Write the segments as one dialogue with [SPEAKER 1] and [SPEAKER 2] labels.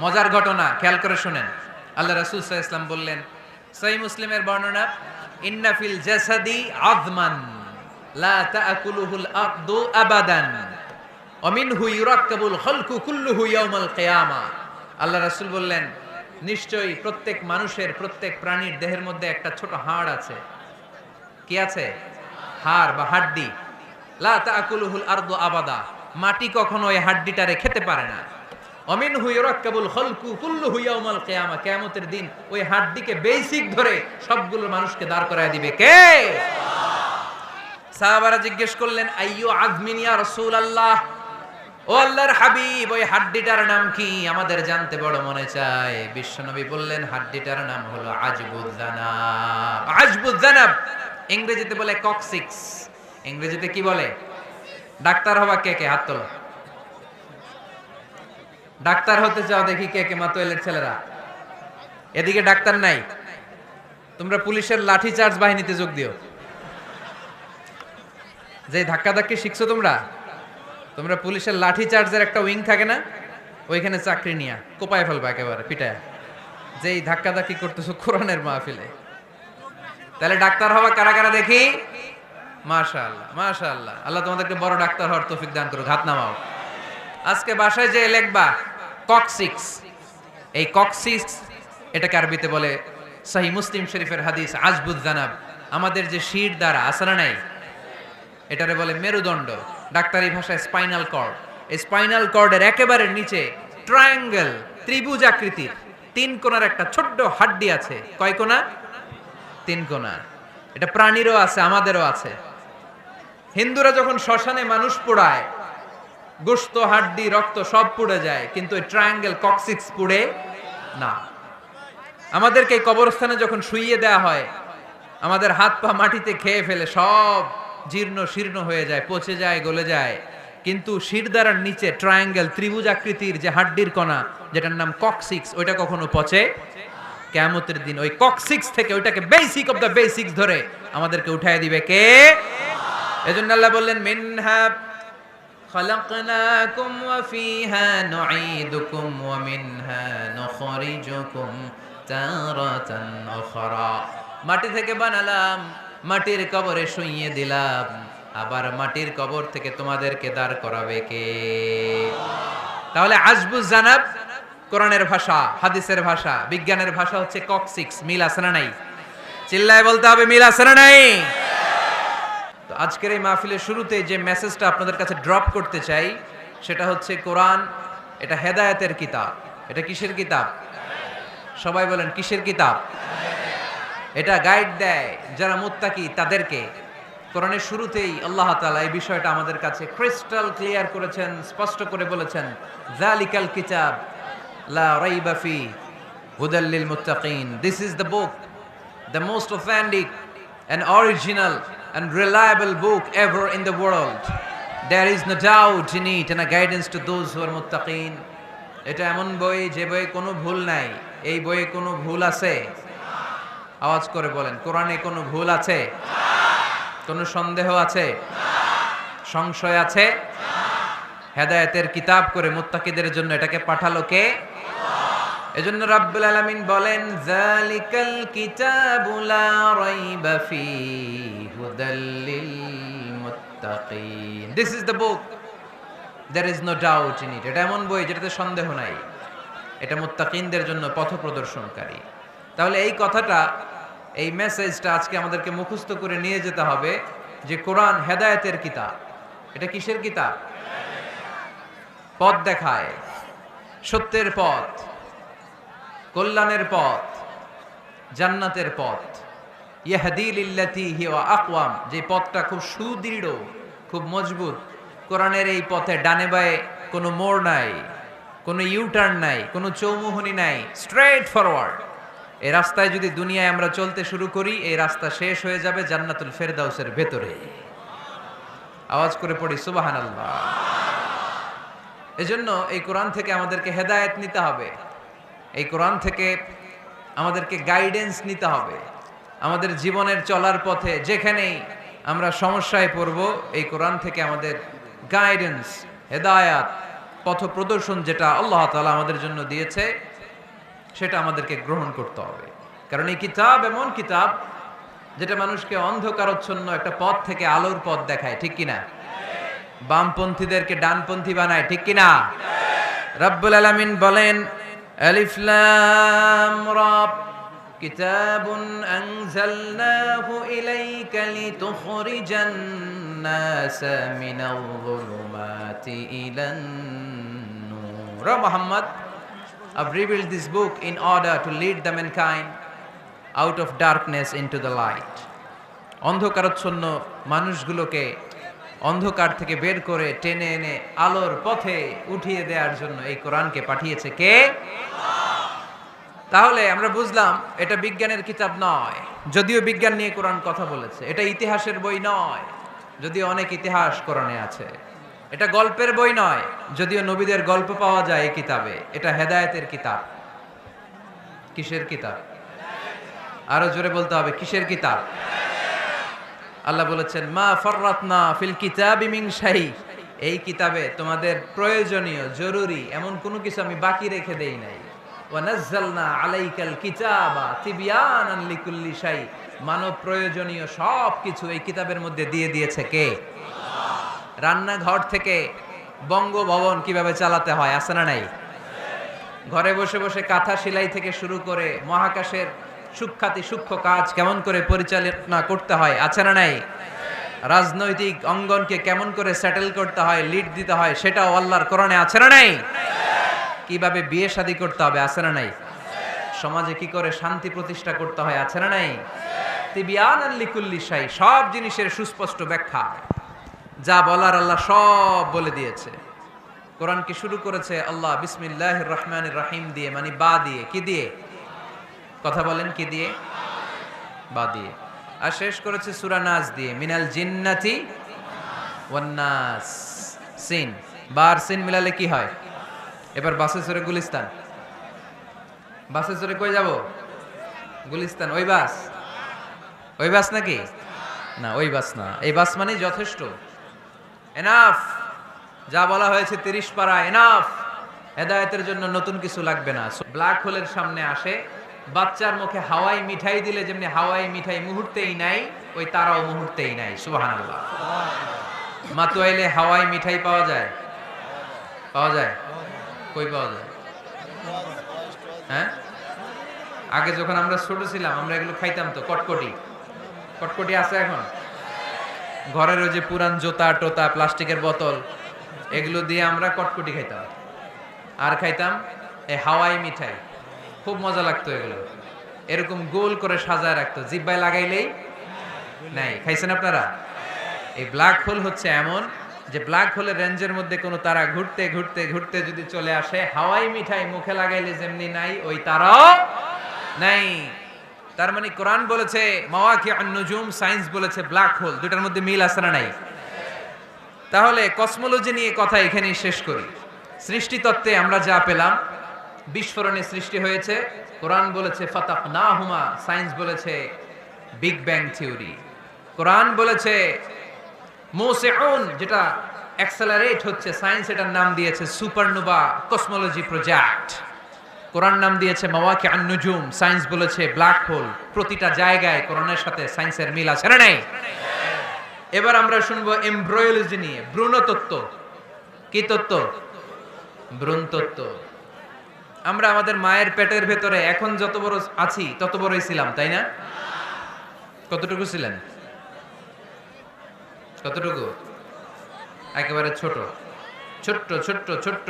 [SPEAKER 1] মজার ঘটনা, খেয়াল করে শুনেন। আল্লাহ রাসূল সাল্লাল্লাহু আলাইহি ওয়াসাল্লাম বললেন, সহিহ মুসলিমের বর্ণনা, ইন্না ফিল জাসাদি আযমান লা তাআকুলুহুল আরদু আবাদান ওয়া মিনহু ইউরাক্কাবুল খালকু কুল্লুহু ইয়াউমাল কিয়ামা। আল্লাহ রাসূল বললেন, নিশ্চয়ই প্রত্যেক মানুষের, প্রত্যেক প্রাণীর দেহের মধ্যে একটা ছোট হাড় আছে। কি আছে? হাড় বা হাড্ডি। লা তাআকুলুহুল আরদু আবাদা, মাটি কখনো এই হাড্ডিটারে খেতে পারে না। অমিনহু ইউরাক্কাবুল খালকু কুল্লুহু ইয়াউমাল কিয়ামা, কিয়ামতের দিন ওই হাড্ডিকে বেসিক ধরে সবগুলো মানুষকে দাঁড় করায় দিবে কে? সাহাবারা জিজ্ঞেস করলেন, আইয়ু আযমিন ইয়া রাসূলুল্লাহ, ও আল্লাহর হাবিব, ওই হাড্ডিটার নাম কি? আমাদের জানতে বড় মনে চায়। বিশ্বনবী বললেন, হাড্ডিটার নাম হলো আজবুজ জানাব। আজবুজ জানাব ইংরেজিতে বলে কক্সিক্স। ইংরেজিতে কি বলে? ডাক্তার হবা কে কে? হাত তোলো। ডাক্তার হতে চাও দেখি কে কে? মাতোয়েলের ছেলেরা, এদিকে ডাক্তার নাই, তোমরা পুলিশের লাঠি চার্জ বাহিনীতে যোগ দিও। যে ধাক্কা ধাক্কি শিখছো তোমরা, তোমরা পুলিশের লাঠি চার্জের একটা উইং থাকে না, ওইখানে চাকরি নিয়া কোপায় ফেলবা একেবারে পিটায়, যেই ধাক্কা ধাক্কি করতেছো কোরআনের মাহফিলে। তাহলে ডাক্তার হওয়া কারা কারা দেখি? মাশাআল্লাহ, মাশাআল্লাহ। আল্লাহ তোমাদেরকে বড় ডাক্তার হওয়ার তৌফিক দান করুক। হাত নামাও। আজকে বাসায় যে লিখবা কক্সিক্স, এই কক্সিক্স এটাকে আরবিতে বলে, সহিহ মুসলিম শরীফের হাদিস, আজবুজ জানাব। আমাদের যে শির দ্বারা আছে না নাই, এটারে বলে মেরুদণ্ড, ডাক্তারি ভাষায় স্পাইনাল কর্ড। এই স্পাইনাল কর্ডের একেবারে নিচে ট্রায়াঙ্গেল, ত্রিভুজ আকৃতির তিন কোণার একটা ছোট্ট হাড্ডি আছে। কয় কোণা? তিন কোণা। এটা প্রাণীরও আছে, আমাদেরও আছে। হিন্দুরা যখন শ্মশানে মানুষ পোড়ায়, গোশত, হাড্ডি, রক্ত সব পুড়ে যায়, কিন্তু এই ট্রায়াঙ্গেল কক্সিক্স পুড়ে না। আমাদেরকে কবরস্থানে যখন শুইয়ে দেয়া হয়, আমাদের হাত পা মাটিতে খেয়ে ফেলে, সব জীর্ণ শীর্ণ হয়ে যায়, পচে যায়, গলে যায়, কিন্তু শিরদাঁড়ার নিচে ট্রায়াঙ্গেল, ত্রিভুজ আকৃতির যে হাড্ডির কণা, যেটার নাম কক্সিক্স, ওইটা কখনো পচে। কিয়ামতের দিন ওই কক্সিক্স থেকে, ওইটাকে বেসিক অফ দ্য বেসিক্স ধরে আমাদেরকে উঠায় দিবে কে? এজন্য আল্লাহ বললেন, মিনহা খালাকনাকুম ওয়া ফিহা নুঈদুকুম ওয়া মিনহা নুখরিজুকুম তারাতান উখরা। মাটি থেকে বানালাম, মাটির কবরে শুইয়ে দিলাম, আবার মাটির কবর থেকে তোমাদেরকে দাঁড় করাবে কে? তাহলে আজবুজ জানাব কোরআনের ভাষা, হাদিসের ভাষা, বিজ্ঞানের ভাষা হচ্ছে কক্সিক্স। মিল আছে না নাই? চিল্লায় বলতে হবে, মিল আছে না নাই? তো আজকের এই মাহফিলের শুরুতে যে মেসেজটা আপনাদের কাছে ড্রপ করতে চাই, সেটা হচ্ছে কোরআন এটা হেদায়েতের কিতাব। এটা কিসের কিতাব? সবাই বলেন, কিসের কিতাব? এটা গাইড দেয় যারা মুত্তাকি তাদেরকে। কোরআনের শুরুতেই আল্লাহ তাআলা এই বিষয়টা আমাদের কাছে ক্রিস্টাল ক্লিয়ার করেছেন, স্পষ্ট করে বলেছেন, যালিকাল কিতাব লা রাইবা ফি হুদাল লিল মুত্তাকিন। This is the book, the most authentic and original and reliable book ever in the world. There is no doubt in it and a guidance to those who are muttaqin. এটা এমন বই যে বইয়ে কোনো ভুল নাই। এই বইয়ে কোনো ভুল আছে? আওয়াজ করে বলেন, কোরআনে কোনো ভুল আছে? কোনো সন্দেহ আছে? সংশয় আছে? হেদায়েতের কিতাব করে মুত্তাকিদের জন্য এটাকে পাঠালো কে? এজন্য রাব্বুল আলামিন বলেন, যালিকাল কিতাবু লা রাইবা ফীহি হুদাল লিল মুত্তাকিন। This is the book, there is no doubt in it. এটা এমন বই যেটাতে সন্দেহ নাই, এটা মুত্তাকিনদের জন্য পথপ্রদর্শনকারী। তাহলে এই কথাটা, এই মেসেজটা আজকে আমাদেরকে মুখস্থ করে নিয়ে যেতে হবে যে কোরআন হেদায়েতের কিতাব। এটা কিসের কিতাব? পথ দেখায়, সত্যের পথ, কল্যাণের পথ, জান্নাতের পথ। ইয়াহদি লিল্লাতি হিয়া আকওয়াম, যে পথটা খুব সুদৃঢ়, খুব মজবুত। কোরআনের এই পথে ডানে বায়ে কোনো মোড় নাই, কোনো ইউটার্ন নাই, কোনো চৌমুহনী নাই, স্ট্রেট ফরওয়ার্ড। এই রাস্তায় যদি দুনিয়ায় আমরা চলতে শুরু করি, এই রাস্তা শেষ হয়ে যাবে জান্নাতুল ফেরদাউসের ভেতরে। আওয়াজ করে পড়ি সুবহানাল্লাহ। এজন্য এই কোরআন থেকে আমাদেরকে হেদায়েত নিতে হবে, এই কোরআন থেকে আমাদেরকে গাইডেন্স নিতে হবে। আমাদের জীবনের চলার পথে যেখানেই আমরা সমস্যায় পড়ব, এই কোরআন থেকে আমাদের গাইডেন্স, হেদায়াত, পথ প্রদর্শন যেটা আল্লাহ তাআলা আমাদের জন্য দিয়েছে সেটা আমাদেরকে গ্রহণ করতে হবে। কারণ এই কিতাব এমন কিতাব যেটা মানুষকে অন্ধকারচ্ছন্ন একটা পথ থেকে আলোর পথ দেখায়, ঠিক কিনা? বামপন্থীদেরকে ডানপন্থী বানায়, ঠিক কিনা? রব্বুল আলামিন বলেন, আলিফ লাম রা কিতাবুন আনজালনাহু ইলাইকা লিতুখরিজান নাসা মিনাল যুলুমাতি ইলান নূর। Muhammad, I've revealed this book in order to lead the mankind out of darkness into the light. অন্ধকারাচ্ছন্ন মানুষগুলোকে অন্ধকার থেকে বের করে টেনে এনে আলোর পথে উঠিয়ে দেওয়ার জন্য এই কোরআনকে পাঠিয়েছে কে? তাহলে আমরা বুঝলাম এটা বিজ্ঞানের কিতাব নয়, যদিও বিজ্ঞান নিয়ে কোরআন কথা বলেছে। এটা ইতিহাসের বই নয়, যদিও অনেক ইতিহাস কোরআনে আছে। এটা গল্পের বই নয়, যদিও নবীদের গল্প পাওয়া যায় এই কিতাবে। এটা হেদায়েতের কিতাব। কিসের কিতাব? আরো জোরে বলতে হবে, কিসের কিতাব? আল্লাহ বলেছেন, মা ফাররাতনা ফিল কিতাবি মিন শাই, এই কিতাবে তোমাদের প্রয়োজনীয় জরুরি এমন কোনো কিছু আমি বাকি রেখে দেই নাই। ওয়া নাযালনা আলাইকাল কিতাবা তিবয়ানান লিকুল্লি শাই, মানব প্রয়োজনীয় সব কিছু এই কিতাবের মধ্যে দিয়ে দিয়েছে কে? রান্নাঘর থেকে বঙ্গভবন কিভাবে চালাতে হয় আছে না নাই? ঘরে বসে বসে কাঁথা সেলাই থেকে শুরু করে মহাকাশের সূক্ষ্ম কাজ কেমন করে পরিচালনা করতে হয় আছে না নাই? রাজনৈতিক অঙ্গনকে কেমন করে সেটেল করতে হয়, লিড দিতে হয়, সেটাও আল্লাহর কোরআনে আছে না নাই? কিভাবে বিয়ে শাদী করতে হবে আছে না নাই? সমাজে কি করে শান্তি প্রতিষ্ঠা করতে হয় আছে না নাই? তিবয়ানান লিকুল্লি শাই, সব জিনিসের সুস্পষ্ট ব্যাখ্যা। যা বলার আল্লাহ সব বলে দিয়েছে। কোরআন কি শুরু করেছে আল্লাহ বিসমিল্লাহির রহমানির রহিম দিয়ে, মানে বা দিয়ে। কি দিয়ে? কথা বলেন, কি দিয়ে? বা দিয়ে। আর শেষ করেছে সূরা নাস দিয়ে, মিনাল জিন্নাতি ওয়ান নাস। সিন, বার সিন মিলালে কি হয়? এবার বাসে চড়ে গুলিস্তান। বাসে চড়ে কই যাব? গুলিস্তান। ওই বাস? ওই বাস নাকি? না, ওই বাস না। এই বাস মানেই যথেষ্ট, এনাফ। যা বলা হয়েছে 30 পারা এনাফ। হেদায়েতের জন্য নতুন কিছু লাগবে না। ব্ল্যাক হোলের সামনে আসে, বাচ্চার মুখে হাওয়াই মিঠাই দিলে যেমনি হাওয়াই মিঠাই মুহূর্তেই নাই, ওই তারাও মুহূর্তেই নাই। সুবহানাল্লাহ। মাতুয়াইলে হাওয়াই মিঠাই পাওয়া যায়? পাওয়া যায়? কই পাওয়া যায়? হ্যাঁ, আগে যখন আমরা ছোট ছিলাম আমরা এগুলো খাইতাম তো। কটকটি, কটকটি আছে এখন? ঘরের ওই যে পুরান জোতা টোতা প্লাস্টিকের বোতল, এগুলো দিয়ে আমরা কটকটি খাইতাম। আর খাইতাম এই হাওয়াই মিঠাই, খুব মজা লাগতো। এগুলো এরকম গোল করে সাজায় রাখতো, জিব্বায় লাগাইলেই নাই। খাইছেন আপনারা? এই ব্ল্যাক হোল হচ্ছে এমন যে ব্ল্যাক হোলের রেঞ্জের মধ্যে কোনো তারা ঘুরতে ঘুরতে ঘুরতে যদি চলে আসে, হাওয়াই মিঠাই মুখে লাগাইলে যেমনি নাই, ওই তারাও নাই। তার মানে কোরআন বলেছে মাওয়াকিউন নুজুম, সায়েন্স বলেছে ব্ল্যাক হোল। দুটার মধ্যে মিল আছে না নাই? তাহলে কসমোলজি নিয়ে কথা এখানেই শেষ করি। সৃষ্টিতত্ত্বে আমরা যা পেলাম, বিস্ফোরণে সৃষ্টি হয়েছে। কোরআন বলেছে ফাতাকনাহুমা, সায়েন্স বলেছে বিগ ব্যাং থিওরি। কোরআন বলেছে মুসিউন, যেটা অ্যাক্সেলারেট হচ্ছে, সায়েন্স এটার নাম দিয়েছে সুপারনোভা কসমোলজি প্রজেক্ট। কোরআন নাম দিয়েছে মাওয়াকিউন নুজুম, সায়েন্স বলেছে ব্ল্যাক হোল। প্রতিটা জায়গায় কোরআনের সাথে সায়েন্সের মিল আছে না নাই? এবার আমরা শুনবো এমব্রয়োলজি নিয়ে, ভ্রূণতত্ত্ব। কি তত্ত্ব? ভ্রূণতত্ত্ব। আমরা আমাদের মায়ের পেটের ভেতরে এখন যত বড় আছি তত বড়ই ছিলাম, তাই না? কতটুকু ছিলেন? কতটুকু? একেবারে ছোট ছোট্ট ছোট্ট ছোট্ট।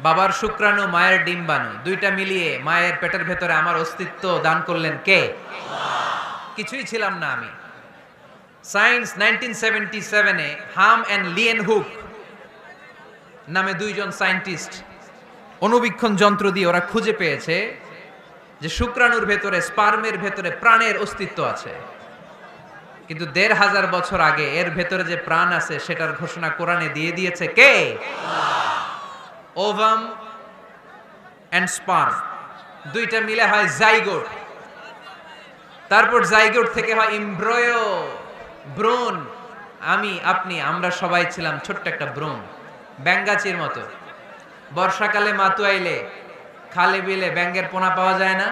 [SPEAKER 1] বাবার শুক্রাণু, মায়ের ডিম্বাণু, দুইটা মিলিয়ে মায়ের পেটের ভেতরে আমার অস্তিত্ব দান করলেন কে? কিছুই ছিলাম না আমি। সায়েন্স 1977-এ হাম অ্যান্ড লিয়েন হুক নামে দুইজন সায়েন্টিস্ট অনুবীক্ষণ যন্ত্র দিয়ে ওরা খুঁজে পেয়েছে যে শুক্রাণুর ভেতরে, স্পার্মের ভেতরে প্রাণের অস্তিত্ব আছে। কিন্তু ১৫০০ বছর আগে এর ভেতরে যে প্রাণ আছে সেটার ঘোষণা কোরআনে দিয়ে দিয়েছে কে? ওভাম এন্ড স্পার্ম, দুইটা মিলে হয় জাইগোট। তারপর জাইগোট থেকে হয় এমব্রয়ো, ভ্রূণ। আমি, আপনি, আমরা সবাই ছিলাম ছোট্ট একটা ভ্রূণ। ব্যাঙ্গাচির মতো। বর্ষাকালে মাতু আইলে খালে বিলে ব্যাঙ্গের পোনা পাওয়া যায় না,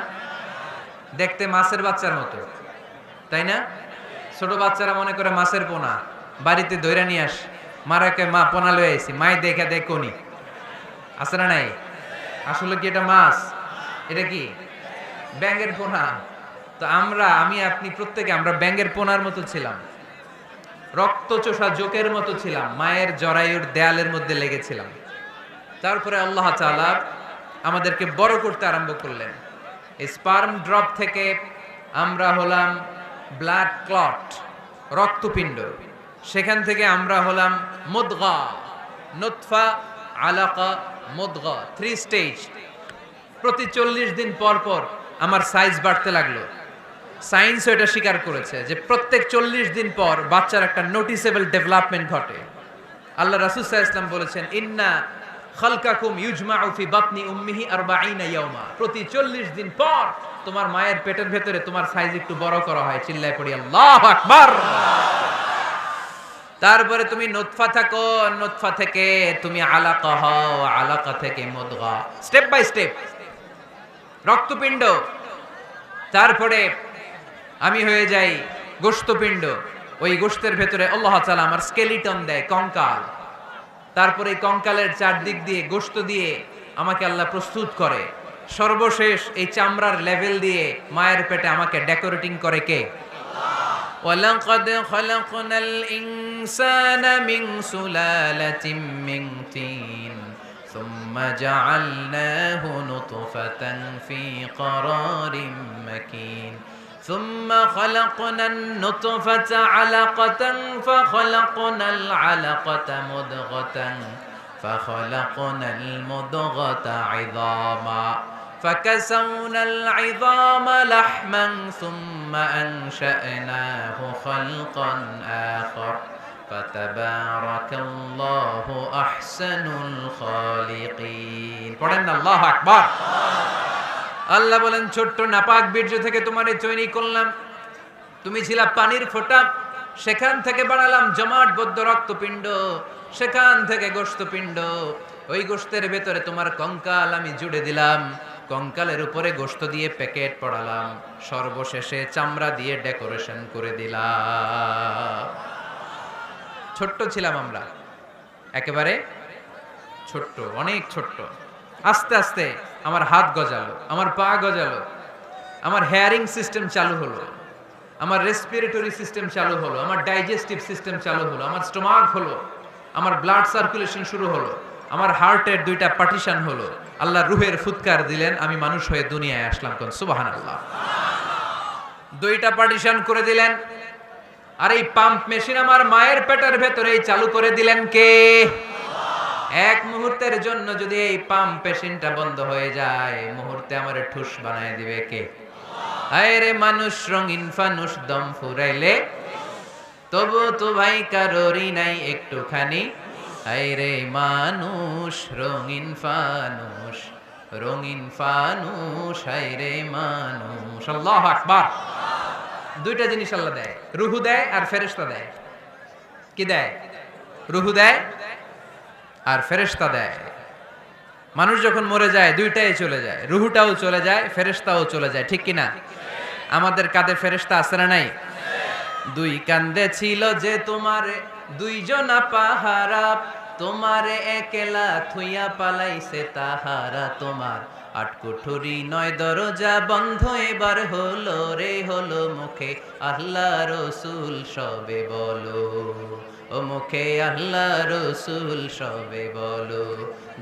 [SPEAKER 1] দেখতে মাছের বাচ্চার মতো, তাই না? ছোট বাচ্চারা মনে করে মাছের পোনা, বাড়িতে দইরা নিয়ে আস, মারাকে মা পোনা লয়ে আইছি, মাই দেখে দেখ কোনি আছে না নাই? আসলে কি এটা মাছ? এটা কি ব্যাঙ্গের পোনা? তো আমি আপনি প্রত্যেকে আমরা ব্যাঙ্গের পোনার মতো ছিলাম, রক্তচোষা জোকের মতো ছিলাম, মায়ের জরায়ুর দেয়ালের মধ্যে লেগেছিলাম। তারপরে আল্লাহ তাআলা আমাদেরকে বড় করতে আরম্ভ করলেন। এই স্পার্ম ড্রপ থেকে আমরা হলাম ব্লাড ক্লট, রক্তপিণ্ড। সেখান থেকে আমরা হলাম মুদগা, নুতফা, আলাকা, মুদগা, 3 স্টেজ। প্রতি 40 দিন পর পর আমার সাইজ বাড়তে লাগলো। সায়েন্স এটা স্বীকার করেছে যে প্রত্যেক 40 দিন পর বাচ্চার একটা নোটিসেবল ডেভেলপমেন্ট ঘটে। আল্লাহ রাসূল সাল্লাল্লাহু আলাইহি ওয়াসাল্লাম বলেছেন, ইন্না খালকাকুম ইউজমাউ ফি বাতনি উম্মিহি 40 ইয়াওমা। প্রতি 40 দিন পর তোমার মায়ের পেটের ভেতরে তোমার সাইজ একটু বড় করা হয়। চিল্লায় পড়ি আল্লাহু আকবার। তারপরে তুমি নুতফা থাকো, নুতফা থেকে তুমি আলাকা হও, আলাকা থেকে মুদগা, স্টেপ বাই স্টেপ রক্তপিণ্ড। তারপরে আমি হয়ে যাই গোশতপিণ্ড। ওই গোশতের ভেতরে আল্লাহ তাআলা আমার স্কেলিটন দেয়, কঙ্কাল। তারপরে এই কঙ্কালের চারদিক দিয়ে গোশত দিয়ে আমাকে আল্লাহ প্রস্তুত করে। সর্বশেষ এই চামড়ার লেভেল দিয়ে মায়ের পেটে আমাকে ডেকোরেটিং করে কে? ওয়ালাকাদ খালাকনাল ইনসানা মিন সুলালাতিন মিন তিন সুম্মা জাআলনাহু নুতফাতান ফি ক্বারারিম মাকিন ثم خلقنا النطفة علقة فخلقنا العلقة مضغة فخلقنا المضغة عظاما فكسونا العظام لحما ثم أنشأناه خلقا آخر فتبارك الله أحسن الخالقين. পড়েন আল্লাহু আকবার। আল্লাহ বলেন, ছোট্ট নাপাক বীর্য থেকে তোমারে তৈরি করলাম, তুমি ছিলা পানির ফোঁটা, সেখান থেকে বানালাম জমাটবদ্ধ রক্তপিণ্ড, সেখান থেকে গোশতপিণ্ড, ওই গোশতের ভেতরে তোমার কঙ্কাল আমি জুড়ে দিলাম, কঙ্কালের উপরে গোশত দিয়ে প্যাকেট পড়ালাম, সর্বশেষে চামড়া দিয়ে ডেকোরেশন করে দিলাম। ছোট্ট ছিলাম আমরা, একেবারে ছোট্ট, অনেক ছোট্ট। আস্তে আস্তে আমার হাত গজালো, আমার পা গজালো, আমার হেয়ারিং সিস্টেম চালু হলো, আমার রেসপিরেটরি সিস্টেম চালু হলো, আমার ডাইজেস্টিভ সিস্টেম চালু হলো, আমার স্টোমাক হলো, আমার ব্লাড সার্কুলেশন শুরু হলো, আমার হার্টের 2টা পার্টিশন হলো। আল্লাহ রুহের ফুৎকার দিলেন, আমি মানুষ হয়ে দুনিয়ায় আসলাম। কোন সুবহানাল্লাহ। 2টা পার্টিশন করে দিলেন। আর এই পাম্প মেশিন আমার মায়ের পেটের ভেতরেই চালু করে দিলেন কে? এক মুহূর্তের জন্য যদি এই পাম্প মেশিনটা বন্ধ হয়ে যায়, মুহূর্তে আমার ঠুস বানায় দিবে কে? হায় রে মানুষ রঙিন ফানুস, দম ফুরাইলে তবু তো ভাই কারোরই নাই একটুখানি। হায় রে মানুষ রঙিন ফানুস, রঙিন ফানুস, হায় রে মানুষ। আল্লাহু আকবার। 2টা জিনিস আল্লাহ দেয়, রুহু দেয় আর ফেরেশতা দেয়। কি দেয়? রুহু দেয় আর ফেরেশতা দেয়। মানুষ যখন মরে যায় 2টাই চলে যায়, রুহুটাও চলে যায়, ফেরেশতাও চলে যায়, ঠিক কিনা? আমাদের কাঁধে ফেরেশতা আছে না নাই? 2 কান্দে ছিল যে তোমারে 2 জনা পাহারা, তোমারে একলা থুইয়া পালাইছে তাহারা। তোমার 8 কুঠুরি 9 দরজা বন্ধ এবার হলো রে, হলো মুখে আল্লাহ রসুল সবে বলো, ও মুখে আল্লাহ রসুল সবে বলো।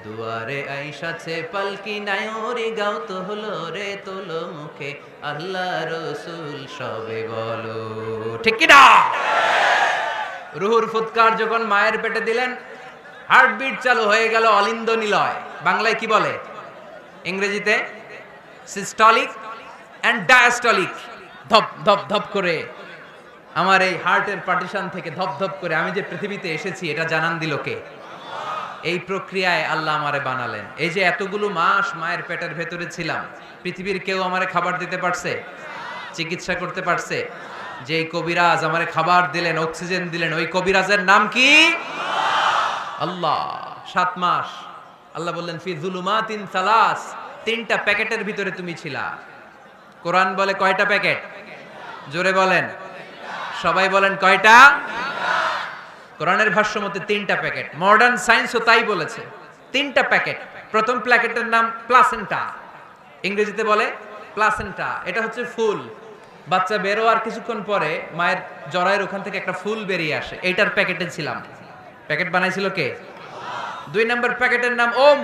[SPEAKER 1] দুয়ারে আইসাছে পালকি নায়রে, গাও তো হলো রে তোলো, মুখে আল্লাহ রসুল সবে বলো, ঠিক কি না? রুহুর ফুৎকার যখন মায়ের পেটে দিলেন, হার্টবিট চালু হয়ে গেল, অলিন্দ নিলয়। বাংলায় কি বলে? ইংরেজিতে সিস্টলিক এন্ড ডায়াস্টলিক। ধপ ধপ ধপ করে আমার এই হার্টের পার্টিশন থেকে ধপ ধপ করে আমি যে পৃথিবীতে এসেছি এটা জানান দিল কে? এই প্রক্রিয়ায় আল্লাহ আমারে বানালেন। এই যে এতগুলো মাস মায়ের পেটের ভেতরে ছিলাম, পৃথিবীর কেউ আমারে খাবার দিতে পারছে? চিকিৎসা করতে পারছে? যে কবিরাজ আমারে খাবার দিলেন, অক্সিজেন দিলেন, ওই কবিরাজের নাম কি? আল্লাহ 7 মাস আল্লাহ বললেন ফি যুলুমাতিন সালাস, 3টা প্যাকেটের ভিতরে তুমি ছিলা। কোরআন বলে কয়টা প্যাকেট? জোরে বলেন, সবাই বলেন কয়টা? কোরআনের ভাষ্য মতে 3টা প্যাকেট। মডার্ন সায়েন্সও তাই বলেছে, 3টা প্যাকেট। প্রথম প্যাকেটের নাম প্লাসেন্টা, ইংরেজিতে বলে প্লাসেন্টা। এটা হচ্ছে ফুল, বাচ্চা বেরোয়ার কিছুক্ষণ পরে মায়ের জরায়ের ওখান থেকে একটা ফুল বেরিয়ে আসে, এইটার প্যাকেটে ছিলাম। প্যাকেট বানাইছিল কে? 2 নম্বর প্যাকেটের নাম ওম,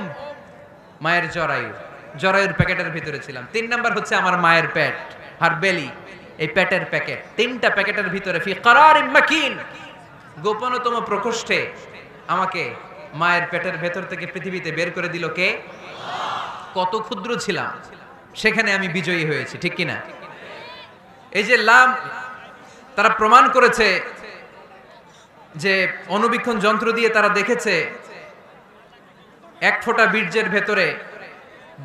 [SPEAKER 1] মায়ের জরায়ু, জরায়ুর প্যাকেটের ভিতরে ছিলাম। 3 নম্বর হচ্ছে আমার মায়ের পেট, হার বেলি, এই পেটের প্যাকেট। 3টা প্যাকেটের ভিতরে ফি করারিম মাকিন, গোপনতম প্রকোষ্ঠে আমাকে মায়ের পেটের ভেতর থেকে পৃথিবীতে বের করে দিল কে? কত ক্ষুদ্র ছিলাম, সেখানে আমি বিজয়ী হয়েছি, ঠিক কিনা? এই যে লাম, তারা প্রমাণ করেছে যে অণুবীক্ষণ যন্ত্র দিয়ে তারা দেখেছে 1 ফোঁটা বীর্যের ভেতরে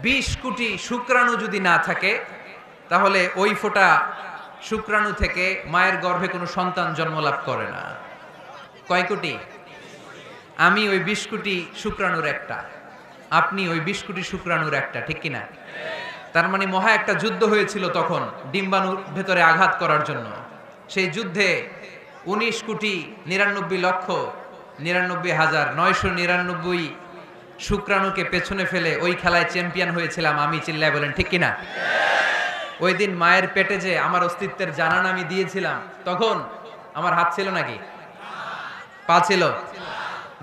[SPEAKER 1] 20 কোটি শুক্রাণু যদি না থাকে, তাহলে ওই ফোঁটা শুক্রাণু থেকে মায়ের গর্ভে কোনো সন্তান জন্মলাভ করে না। কয় কোটি? আমি ওই 20 কোটি শুক্রাণুর একটা, আপনি ওই 20 কোটি শুক্রাণুর একটা, ঠিক কিনা? তার মানে মহা একটা যুদ্ধ হয়েছিল তখন ডিম্বাণুর ভেতরে আঘাত করার জন্য। সেই যুদ্ধে 19,99,99,999 শুক্রাণুকে পেছনে ফেলে ওই খেলায় চ্যাম্পিয়ন হয়েছিলাম আমি, চিল্লায় বলেন ঠিক কিনা? ওই দিন মায়ের পেটে যে আমার অস্তিত্বের জানান আমি দিয়েছিলাম, তখন আমার হাত ছিল নাকি? পা ছিল?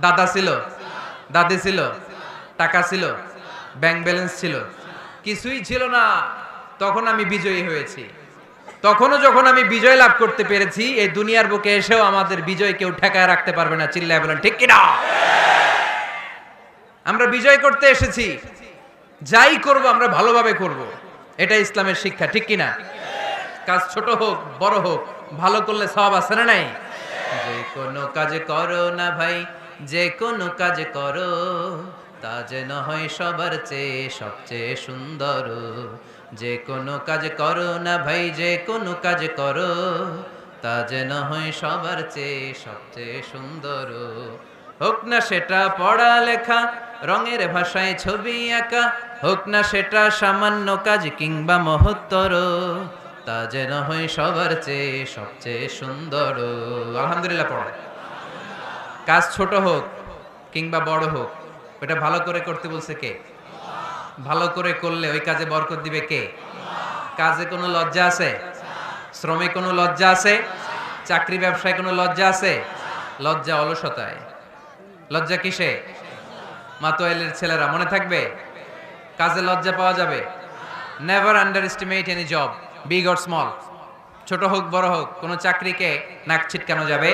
[SPEAKER 1] দাদা ছিল? দাদি ছিল? টাকা ছিল? ব্যাংক ব্যালেন্স ছিল? কিছুই ছিল না। তখন আমি বিজয়ী হয়েছি। তখনও যখন আমি বিজয় লাভ করতে পেরেছি, এই দুনিয়ার বুকে এসেও আমাদের বিজয় কেউ ঠেকায় রাখতে পারবে না, চিল্লায় বলেন ঠিক কিনা? আমরা বিজয় করতে এসেছি, যাই করব আমরা ভালোভাবে করব, এটা ইসলামের শিক্ষা, ঠিক কিনা? কাজ ছোট হোক বড় হোক, ভালো করলে সওয়াব আছে না নাই? যে কোনো কাজ করো না ভাই, যে কোনো কাজ করো, তা যেন হয় সবার চেয়ে সবচেয়ে সুন্দর। যে কোনো কাজ করো না ভাই, যে কোনো কাজ করো, তা যেন হয় সবার চেয়ে সবচেয়ে সুন্দর। হোক না সেটা পড়ালেখা, রঙের ভাষায় ছবি আঁকা, হোক না সেটা সামান্য কাজ কিংবা মহত্তর, তা যেন হয় সবার চেয়ে সবচেয়ে সুন্দর। আলহামদুলিল্লাহ পড়ে। কাজ ছোট হোক কিংবা বড় হোক, ওটা ভালো করে করতে বলছে কে? ভালো করে করলে ওই কাজে বরকত দিবে কে? কাজে কোনো লজ্জা আছে? শ্রমে কোনো লজ্জা আছে? চাকরি ব্যবসায় কোনো লজ্জা আছে? লজ্জা অলসতায়। লজ্জা কিসে? মাতোয়াইলের ছেলেরা মনে থাকবে, কাজে লজ্জা পাওয়া যাবে। Never under estimate any job, big or small. ছোট হোক বড় হোক, কোনো চাকরিকে নাক ছিটকানো যাবে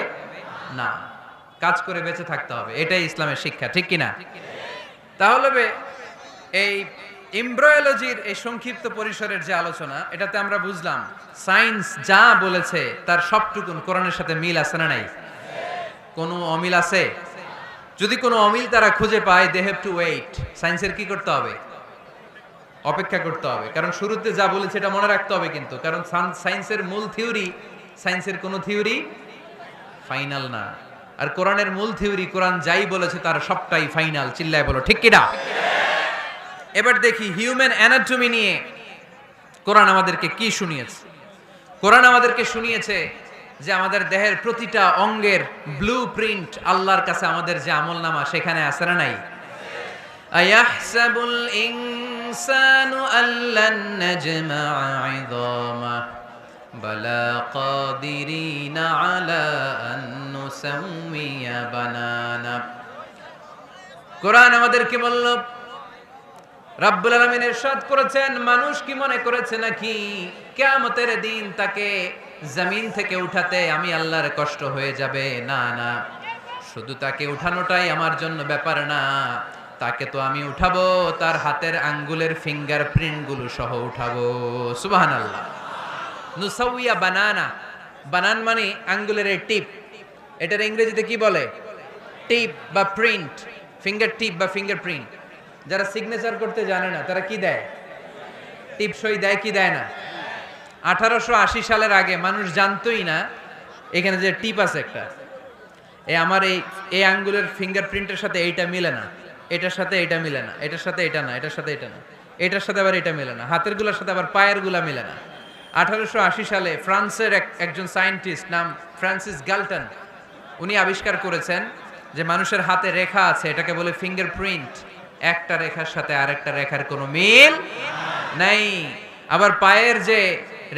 [SPEAKER 1] না। কাজ করে বেঁচে থাকতে হবে, এটাই ইসলামের শিক্ষা, ঠিক কিনা? তাহলে এই এমব্রায়োলজির এই সংক্ষিপ্ত পরিসরের যে আলোচনা, এটাতে আমরা বুঝলাম সায়েন্স যা বলেছে তার সবটুকুন কোরআনের সাথে মিল আছে না নাই? কোনো অমিল আছে? যদি কোনো অমিল তারা খুঁজে পায়, দে হ্যাভ টু ওয়েট। সায়েন্সের কি করতে হবে? অপেক্ষা করতে হবে। কারণ শুরুতে যা বলেছে এটা মনে রাখতে হবে কিন্তু, কারণ সায়েন্সের মূল থিওরি, সায়েন্সের কোনো থিওরি ফাইনাল না। আর কোরআনের মূল থিওরি, কোরআন যাই বলেছে তার সবটাই ফাইনাল, চিল্লায় বলো ঠিক কিনা? এবার দেখি হিউম্যান অ্যানাটমি নিয়ে কোরআন আমাদেরকে কি শুনিয়েছে। কোরআন আমাদেরকে শুনিয়েছে যে আমাদের দেহের প্রতিটা অঙ্গের ব্লু প্রিন্ট আল্লাহর কাছে আমাদের যে আমলনামা সেখানে আছে না নাই? আয়াহসাবুল ইনসানু আল্লান নাজমা'a 'idama বালা কাদিরিনা আলা আন নুসাউমিয়া বানানা। কোরআন আমাদেরকে বলল, রাব্বুল আলামিন ইরশাদ করেছেন, মানুষ কি মনে করেছে নাকি কিয়ামতের দিন তাকে জমিন থেকে উঠাতে আমি আল্লাহর কষ্ট হয়ে যাবে? না না, শুধু তাকে উঠানোটাই আমার জন্য ব্যাপার না, তাকে তো আমি উঠাবো তার হাতের আঙ্গুলের ফিঙ্গার প্রিন্ট গুলো সহ উঠাবো। সুবহানাল্লাহ। নুসাউইয়া বানানা, বানান মানে আঙ্গুলের এই টিপ, এটার ইংরেজিতে কি বলে? টিপ বা প্রিন্ট, ফিঙ্গার টিপ বা ফিঙ্গার প্রিন্ট। যারা সিগনেচার করতে জানে না তারা কি দেয়? টিপ সই দেয় কি দেয় না? 1880 সালের আগে মানুষ জানতোই না এখানে যে টিপ আছে একটা, আমার এই আঙ্গুলের ফিঙ্গারপ্রিন্টের সাথে এইটা মিলে না, এটার সাথে এটা মিলে না, এটার সাথে এটা না, এটার সাথে এটা না, এটার সাথে আবার এটা মিলে না, হাতের গুলার সাথে আবার পায়ের গুলা মিলে না। 1880 সালে ফ্রান্সের একজন সায়েন্টিস্ট নাম ফ্রান্সিস গ্যালটন, উনি আবিষ্কার করেছেন যে মানুষের হাতে রেখা আছে, এটাকে বলে ফিঙ্গারপ্রিন্ট। একটা রেখার সাথে আরেকটা রেখার কোনো মিল নাই। আবার পায়ের যে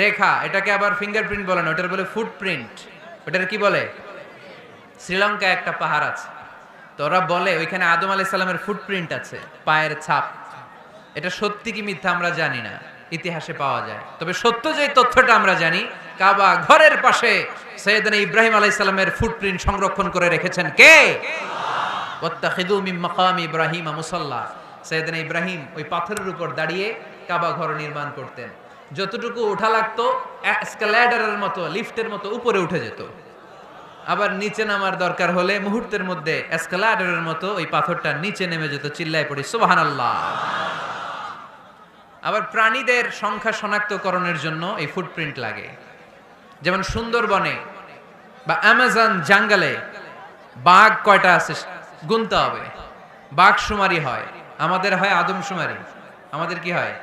[SPEAKER 1] রেখা, এটাকে আবার ফিঙ্গারপ্রিন্ট বলে না, ওটার বলে ফুটপ্রিন্ট। ওটার কি বলে? শ্রীলঙ্কায় একটা পাহাড় আছে, তো ওরা বলে ওইখানে আদম আলাইহিস সালামের ফুটপ্রিন্ট আছে, পায়ের ছাপ। এটা সত্যি কি মিথ্যা আমরা জানি না, ইতিহাসে পাওয়া যায়। তবে সত্য যে তথ্যটা আমরা জানি, কাবা ঘরের পাশে সাইয়েদনা ইব্রাহিম আলাইহিস সালামের ফুটপ্রিন্ট সংরক্ষণ করে রেখেছেন কে? ওয়াত্তাখিযু মিন মাকামি ইব্রাহিম মুসাল্লা। সাইয়েদনা ইব্রাহিম ওই পাথরের উপর দাঁড়িয়ে কাবা ঘর নির্মাণ করতেন। যতটুকু ওঠা লাগতো এসকালেটরের মতো, লিফটের মতো উপরে উঠে যেত। আবার নিচে নামার দরকার হলে মুহূর্তের মধ্যে এসকালেটরের মতো ওই পাথরটা নিচে নেমে যেত। চিল্লায় পড়ি সুবহানাল্লাহ। আবার প্রাণীদের সংখ্যা শনাক্তকরণের জন্য এই ফুটপ্রিন্ট লাগে। যেমন সুন্দরবনে বা অ্যামাজন জঙ্গলে বাঘ কয়টা আছে গুনতে হবে। বাঘ শুমারি হয়, আমাদের হয় আদমশুমারি। আমাদের কি হয়?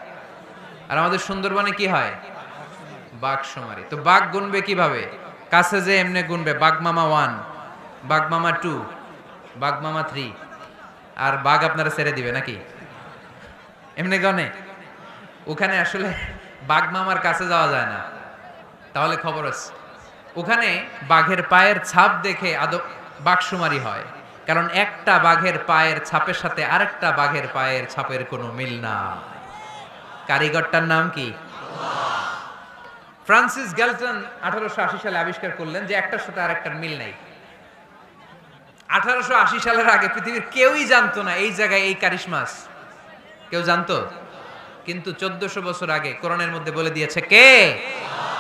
[SPEAKER 1] আর আমাদের সুন্দরবনে কি হয়? বাঘ শুমারি। তো বাঘ গুনবে কিভাবে? কাছে যে এমনি গুনবে, বাঘ মামা 1, বাঘ মামা 2, বাঘ মামা 3, আর বাঘ আপনারা ছেড়ে দিবে নাকি? এমনি গনে? ওখানে আসলে বাঘ মামার কাছে যাওয়া যায় না, তাহলে খবর আছে। ওখানে বাঘের পায়ের ছাপ দেখে বাঘ শুমারি হয়, কারণ একটা বাঘের পায়ের ছাপের সাথে আরেকটা বাঘের পায়ের ছাপের কোনো মিল না। কারিগরটার নাম কি? ফ্রান্সিস গ্যালটন 1880 সালে আবিষ্কার করলেন যে একটার সাথে আরেকটার মিল নাই। 1880 সালের আগে পৃথিবীর কেউই জানতো না এই জায়গায় এই কারিশমা আছে। কেউ জানতো? কিন্তু 1400 বছর আগে কোরআনের মধ্যে বলে দিয়েছে কে?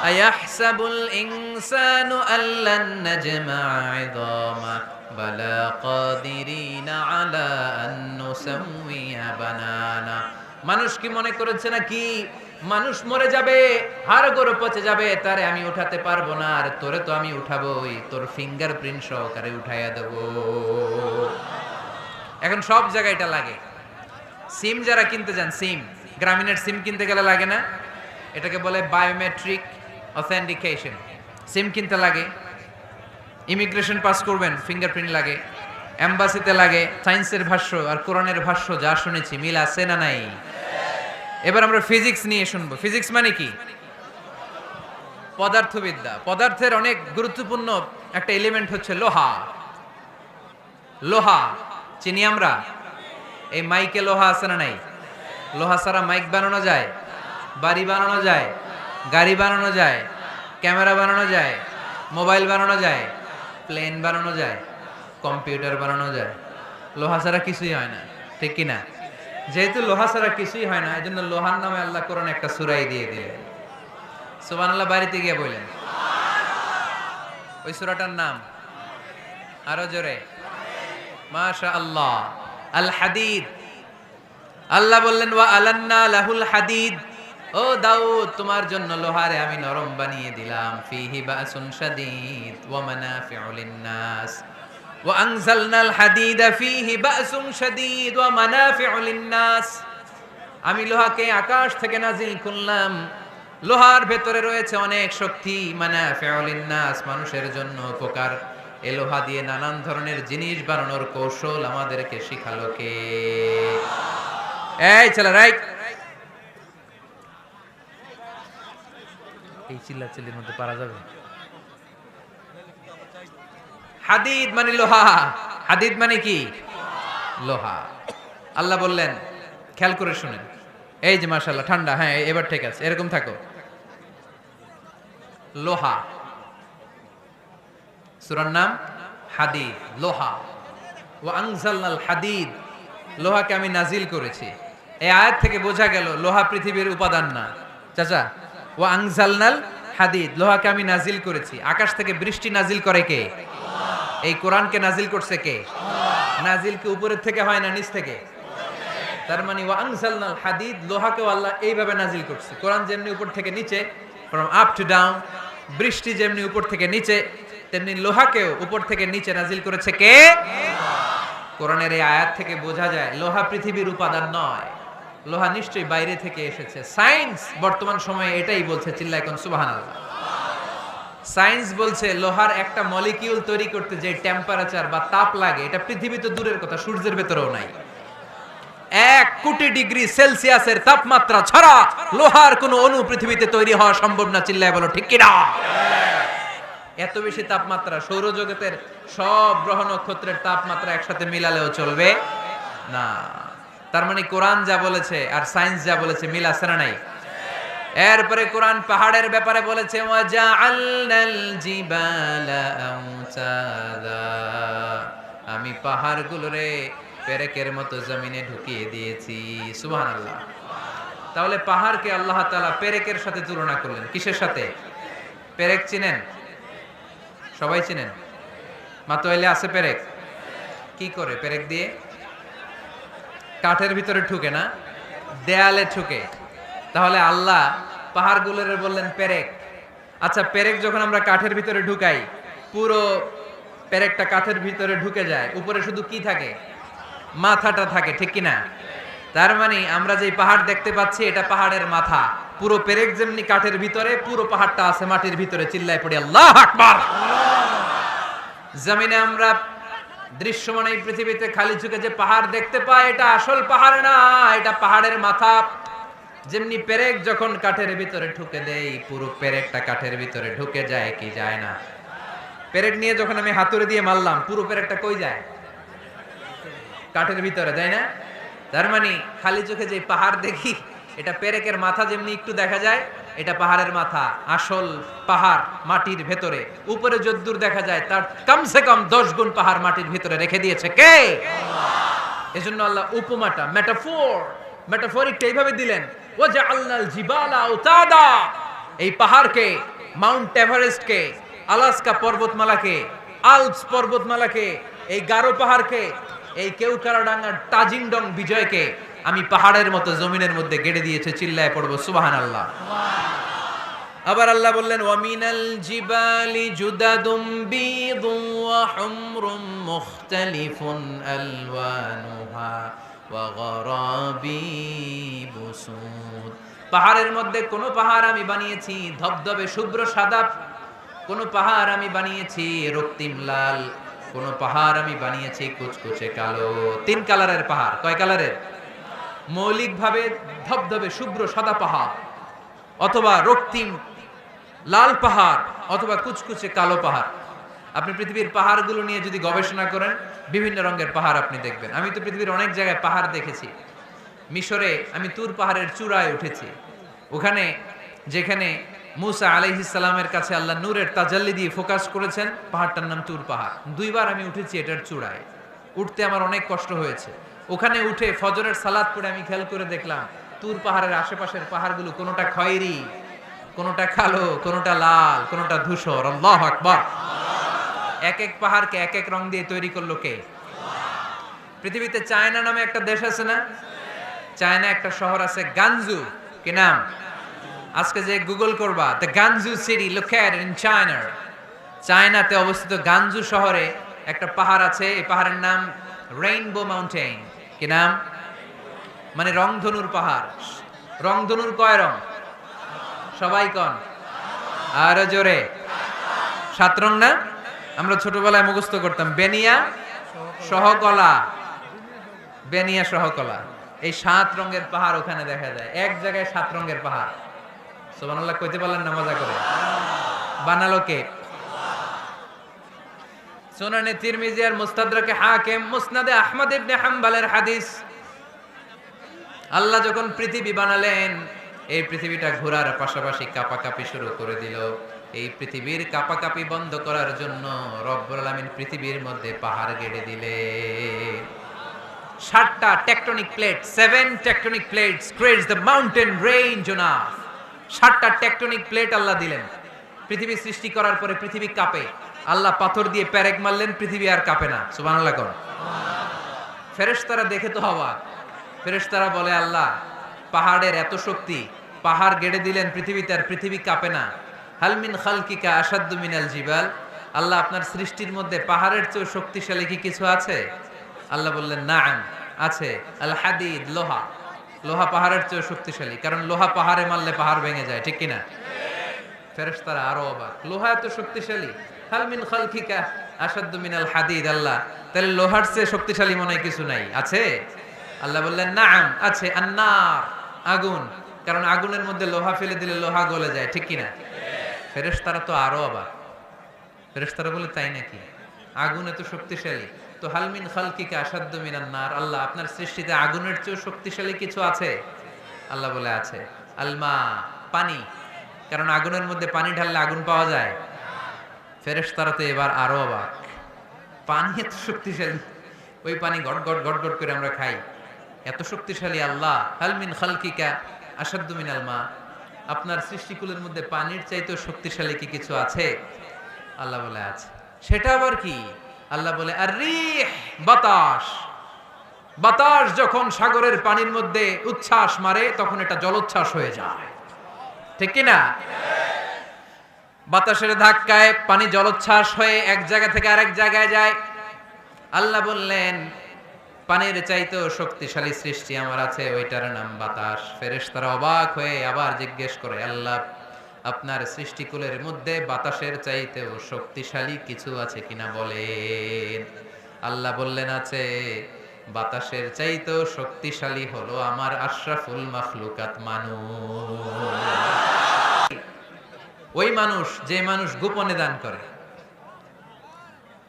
[SPEAKER 1] আয়াহসাবুল ইনসানু আল্লান নাজমা'a 'ইযামা বালা কাদিরিনা আলা আন নুসাউইয়া বানানা। মানুষ কি মনে করেছে নাকি মানুষ মরে যাবে, হাড়গোড় পচে যাবে, তারে আমি উঠাতে পারবো না? আর তোরে তো আমি উঠাবোই, তোর ফিঙ্গারপ্রিন্ট সহকারে উঠাইয়া দেব। এখন সব জায়গায় এটা লাগে। সিম যারা কিনতে যান, সিম গ্রামীণের সিম কিনতে গেলে লাগে না? এটাকে বলে বায়োমেট্রিক অথেন্টিকেশন। সিম কিনতে লাগে, ইমিগ্রেশন পাস করবেন ফিঙ্গারপ্রিন্ট লাগে, এম্বাসিতে লাগে। সায়েন্সের ভাষ্য আর কোরআনের ভাষ্য যা শুনেছি মিল আছে না নাই? এবার আমরা ফিজিক্স নিয়ে শুনবো। ফিজিক্স মানে কি? পদার্থবিদ্যা। পদার্থের অনেক গুরুত্বপূর্ণ একটা এলিমেন্ট হচ্ছে লোহা। লোহা চিনি আমরা। এই মাইকে লোহা আছে না নাই? লোহা ছাড়া মাইক বানানো যায়, বাড়ি বানানো যায়, গাড়ি বানানো যায়, ক্যামেরা বানানো যায়, মোবাইল বানানো যায়, প্লেন বানানো যায়, কম্পিউটার বানানো যায়। লোহা ছাড়া কিছুই হয় না, ঠিক কি না? যেহেতু লোহা ছাড়া কিছুই হয় না, এই জন্য লোহার নামে আল্লাহ কোরআনে একটা সূরাই দিয়ে দিলেন। সুবহানাল্লাহ বাড়িতে গিয়ে বললেন। ওই সূরাটার নাম আরো জোরে মাশাআল্লাহ, আল হাদিদ। আল্লাহ বললেন ওয়া আলান্না লাহুল হাদিদ। ও দাউদ, তোমার জন্য লোহারে আমি নরম বানিয়ে দিলাম। ফিহি বাসুন শাদীদ ওয়া মানাফিউ লিন-নাস ওয়া আনজালনাল হাদিদা ফিহি বাসুন শাদীদ ওয়া মানাফিউ লিন-নাস। আমি লোহাকে আকাশ থেকে নাজিল করলাম, লোহার ভেতরে রয়েছে অনেক শক্তি। মানাফিউ লিন-নাস, মানুষের জন্য উপকার। এ লোহা দিয়ে নানান ধরনের জিনিস বানানোর কৌশল আমাদেরকে শিখালো কে? এই ছেলে রাইট। এই চিল্লাচিল্লির মধ্যে পারা যাবে? হাদিদ মানে লোহা। হাদিদ মানে কি? লোহা। আল্লাহ বললেন, খেয়াল করে শুনেন। এই যে মাশাআল্লাহ ঠান্ডা, হ্যাঁ এবার ঠিক আছে, এরকম থাকো। লোহা, সূরার নাম হাদিদ, লোহা। ওয়া আনজালনাল হাদিদ, লোহাকে আমি নাজিল করেছি। এই আয়াত থেকে বোঝা গেল লোহা পৃথিবীর উপাদান না। চাচা, ওয়া আনজালনাল হাদিদ, লোহাকে আমি নাজিল করেছি। আকাশ থেকে বৃষ্টি নাজিল করে কে? এই কোরআনকে নাজিল করছে কে? নাজিল কি উপরের থেকে হয় না নিচ থেকে? তার মানে ওয়া আনজালনাল হাদিদ, লোহাকেও আল্লাহ এইভাবে নাজিল করছে। কোরআন যেমনি উপর থেকে নিচে, ফ্রম আপ টু ডাউন, বৃষ্টি যেমনি উপর থেকে নিচে, তেমনি লোহাকেও উপর থেকে নিচে নাজিল করেছে কে? কোরআনের এই আয়াত থেকে বোঝা যায় লোহা পৃথিবীর উপাদান নয়, লোহা নিশ্চয়ই বাইরে থেকে এসেছে। সায়েন্স বর্তমান সময়ে এটাই বলছে, চিল্লায় কোন সুবহানাল্লাহ। সায়েন্স বলছে লোহার একটা মলিকিউল তৈরি করতে যে টেম্পারেচার বা তাপ লাগে, এটা পৃথিবী তো দূরের কথা, সূর্যের ভেতরেও নাই। 1 কোটি ডিগ্রি সেলসিয়াসের তাপমাত্রা ছাড়া লোহার কোনো অণু পৃথিবীতে তৈরি হওয়া সম্ভব না। চিল্লায় বলো ঠিক কিনা? এত বেশি তাপমাত্রা, সৌরজগতের সব গ্রহ নক্ষত্রের তাপমাত্রা একসাথে মিলালেও চলবে না। তার মানে কোরআন যা বলেছে আর সায়েন্স যা বলেছে মিল আছে না নাই? এরপরে কোরআন পাহাড়ের ব্যাপারে বলেছে ওয়াজআলনাল জিবালা আওতাদা, আমি পাহাড়গুলোরে পেরেকের মতো জমিনে ঢুকিয়ে দিয়েছি। সুবহানাল্লাহ। তাহলে পাহাড়কে আল্লাহ তাআলা পেরেকের সাথে তুলনা করলেন। কিসের সাথে? পেরেক চিনেন? সবাই চিনেন? মাতোয়াইলে আছে পেরেক? কি করে পেরেক দিয়ে? কাঠের ভিতরে ঠুকে না, দেয়ালে ঠুকে। তাহলে আল্লাহ পাহাড়গুলোর বললেন পেরেক। আচ্ছা, পেরেক যখন আমরা কাঠের ভিতরে ঢুকাই, পুরো পেরেকটা কাঠের ভিতরে ঢুকে যায়, উপরে শুধু কি থাকে? মাথাটা থাকে, ঠিক কিনা? তার মানে আমরা যে পাহাড় দেখতে পাচ্ছি এটা পাহাড়ের মাথা। পুরো পেরেক যেমনি কাঠের ভিতরে, পুরো পাহাড়টা আছে মাটির ভিতরে। চিল্লায় পড়ি আল্লাহু আকবার। জমিনে আমরা দৃশ্যমান এই পৃথিবীতে খালি চোখে যে পাহাড় দেখতে পাই, এটা আসল পাহাড় না, এটা পাহাড়ের মাথা। যেমনি পেরেক যখন কাঠের ভিতরে ঢুকে দেই, পুরো পেরেকটা কাঠের ভিতরে ঢুকে যায় কি যায় না? পেরেক নিয়ে যখন আমি হাতুড়ি দিয়ে মারলাম, পুরো পেরেকটা কই যায়? কাঠের ভিতরে, তাই না? তার মানে খালি চোখে যে পাহাড় দেখি, এটা পেরেকের মাথা যেমনি একটু দেখা যায়, এটা পাহাড়ের মাথা। আসল পাহাড় মাটির ভেতরে, উপরে যদ্দূর দেখা যায় তার কমসে কম 10 গুণ পাহাড় মাটির ভিতরে রেখে দিয়েছে কে? আল্লাহ। এজন্য আল্লাহ উপমাটা, মেটাফরিকটা এইভাবে দিলেন, ওয়াজআলনাল জিবালা আওতাদা, এই পাহাড়কে, মাউন্ট এভারেস্টকে, আলাস্কা পর্বতমালাকে, আলপস পর্বতমালাকে, এই গারো পাহাড়কে, এই কেওক্রাডাঙ্গার তাজিংডং বিজয়কে আমি পাহাড়ের মতো জমিনের মধ্যে গেড়ে দিয়েছে। চিল্লায় পড়বো সুবহানাল্লাহ। আবার আল্লাহ বললেন ওয়ামিনাল জিবালি জুদাদুম বিদুন ওয়া হুমরুম মুখতালিফুন আলওয়ানুহা ওয়া গরাবিবু সুদ, পাহাড়ের মধ্যে কোন পাহাড় আমি বানিয়েছি ধবধবে শুভ্র সাদা, কোন পাহাড় আমি বানিয়েছি রক্তিম লাল, কোন পাহাড় আমি বানিয়েছি কুচকুচে কালো। 3 কালারের পাহাড়। কয় কালারের? মৌলিকভাবে ধবধবে শুভ্র সাদা পাহাড়, অথবা রক্তিম লাল পাহাড়, অথবা কুচকুচে কালো পাহাড়। আপনি পৃথিবীর পাহাড়গুলো নিয়ে যদি গবেষণা করেন, বিভিন্ন রঙের পাহাড় আপনি দেখবেন। আমি তো পৃথিবীর অনেক জায়গায় পাহাড় দেখেছি। মিশরে আমি তুর পাহাড়ের চূড়ায় উঠেছি। ওখানে যেখানে মুসা আলাইহিস সালামের কাছে আল্লাহ নূরের তাজাল্লি দিয়ে ফোকাস করেছেন, পাহাড়টার নাম তুর পাহাড়। 2 বার আমি উঠেছি এটার চূড়ায়। উঠতে আমার অনেক কষ্ট হয়েছে। ওখানে উঠে ফজরের সালাত পড়ে আমি খেয়াল করে দেখলাম তুর পাহাড়ের আশেপাশের পাহাড়গুলো কোনোটা খয়েরি, কোনোটা কালো, কোনোটা লাল, কোনোটা ধূসর। আল্লাহু আকবার। এক এক পাহাড়কে এক এক রং দিয়ে তৈরি করলো কে? পৃথিবীতে চায়না নামে একটা দেশ আছে না? চায়না একটা শহর আছে গানজু। কি নাম? আজকে যে গুগল করবা, the গানজু city located in China, চায়নাতে অবস্থিত গানজু শহরে একটা পাহাড় আছে। এই পাহাড়ের নাম রেইনবো মাউন্টেন। কি নাম? মানে রংধনুর পাহাড়। রংধনুর কয় রং? সবাই কন, আরো জোরে। 7 রং না? আমরা ছোটবেলায় মুখস্থ করতাম, বেনিয়া সহকলা, বেনিয়া সহকলা। এই 7 রঙের পাহাড় ওখানে দেখা যায়। এক জায়গায় 7 রঙের পাহাড়। সুবহানাল্লাহ কইতে পারলেন না? মজা করে বানালো কে? সুনানে তিরমিজি আর মুস্তাদরাকে হাকিম, মুসনাদে আহমদ ইবনে হাম্বলের হাদিস। আল্লাহ যখন পৃথিবী বানালেন, এই পৃথিবীটা ঘোরার পাশাপাশি কাঁপাকাঁপি শুরু করে দিল। এই পৃথিবীর কাঁপাকাঁপি বন্ধ করার জন্য রব্বুল আলামিন পৃথিবীর মধ্যে পাহাড় গেড়ে দিলেন। 7টা tectonic plate, 7 tectonic plates creates the mountain range on earth. 7টা টেকটনিক প্লেট আল্লাহ দিলেন। পৃথিবী সৃষ্টি করার পরে পৃথিবী কাঁপে। আল্লাহ পাথর দিয়ে পেরেক মারলেন, পৃথিবী আর কাঁপে না। সুবহানাল্লাহ কোন? ফেরেশতারা দেখে তো অবাক। ফেরেশতারা বলে, আল্লাহ পাহাড়ের এত শক্তি, পাহাড় গেড়ে দিলেন পৃথিবীতে আর পৃথিবী কাঁপে না। হাল মিন খালকিকা আশাদ্দু মিনাল জিবাল, আল্লাহ আপনার সৃষ্টির মধ্যে পাহাড়ের চেয়ে শক্তিশালী কি কিছু আছে? আল্লাহ বললেন নাআম, আছে। আল হাদিদ, লোহা। লোহা পাহাড়ের চেয়ে শক্তিশালী, কারণ লোহা পাহাড়ে মারলে পাহাড় ভেঙে যায়, ঠিক কিনা? ফেরেশতারা আরো অবাক, লোহা এত শক্তিশালী? হাল মিন খালকিকা আশাদ্দু মিনাল হাদিদ। আল্লাহ, তাহলে লোহার চেয়ে শক্তিশালী মনে হয় কিছু নাই, আছে? আল্লাহ বললেন নাআম, আছে। আন্নার, আগুন, কারণ আগুনের মধ্যে লোহা ফেলে দিলে লোহা গলে যায়, ঠিক কিনা? ফেরেশতারা তো আরো অবাক। ফেরেশতারা বলে তাই নাকি? আগুন এত শক্তিশালী? তো হাল মিন খালকিকা আশাদ্দু মিনান নার, আল্লাহ আপনার সৃষ্টিতে আগুনের চেয়ে শক্তিশালী কিছু আছে? আল্লাহ বলে আছে। আলমা, পানি, কারণ আগুনের মধ্যে পানি ঢাললে আগুন পাওয়া যায়। ফেরেশতারা তো এবার আরো অবাক, পানি এত শক্তিশালী, ওই পানি গট গট গট গট করে আমরা খাই, এত শক্তিশালী আল্লাহ। হাল মিন খালকিকা আশাদ্দু মিনাল মা, আপনার সৃষ্টিকুলের মধ্যে পানির চাইতেও শক্তিশালী কি কিছু আছে? আল্লাহ বলে আছে। সেটা আবার কি? আল্লাহ বলে আর রিহ, বাতাস। বাতাস যখন সাগরের পানির মধ্যে উচ্ছ্বাস মারে তখন এটা জলোচ্ছ্বাস হয়ে যায়, ঠিক কিনা? বাতাসের ধাক্কায় পানি জলোচ্ছ্বাস হয়ে এক জায়গা থেকে আরেক জায়গায় যায়। আল্লাহ বললেন পানির চাইতেও শক্তিশালী সৃষ্টি আমার আছে, ওইটার নাম বাতাস। ফেরেশতারা অবাক হয়ে আবার জিজ্ঞেস করে, আল্লাহ আপনার সৃষ্টিকুলের মধ্যে বাতাসের চাইতেও শক্তিশালী কিছু আছে কিনা বলেন। আল্লাহ বললেন আছে। বাতাসের চাইতেও শক্তিশালী হলো আমার আশরাফুল মাখলুকাত মানুষ। ওই মানুষ যে মানুষ গোপনে দান করে।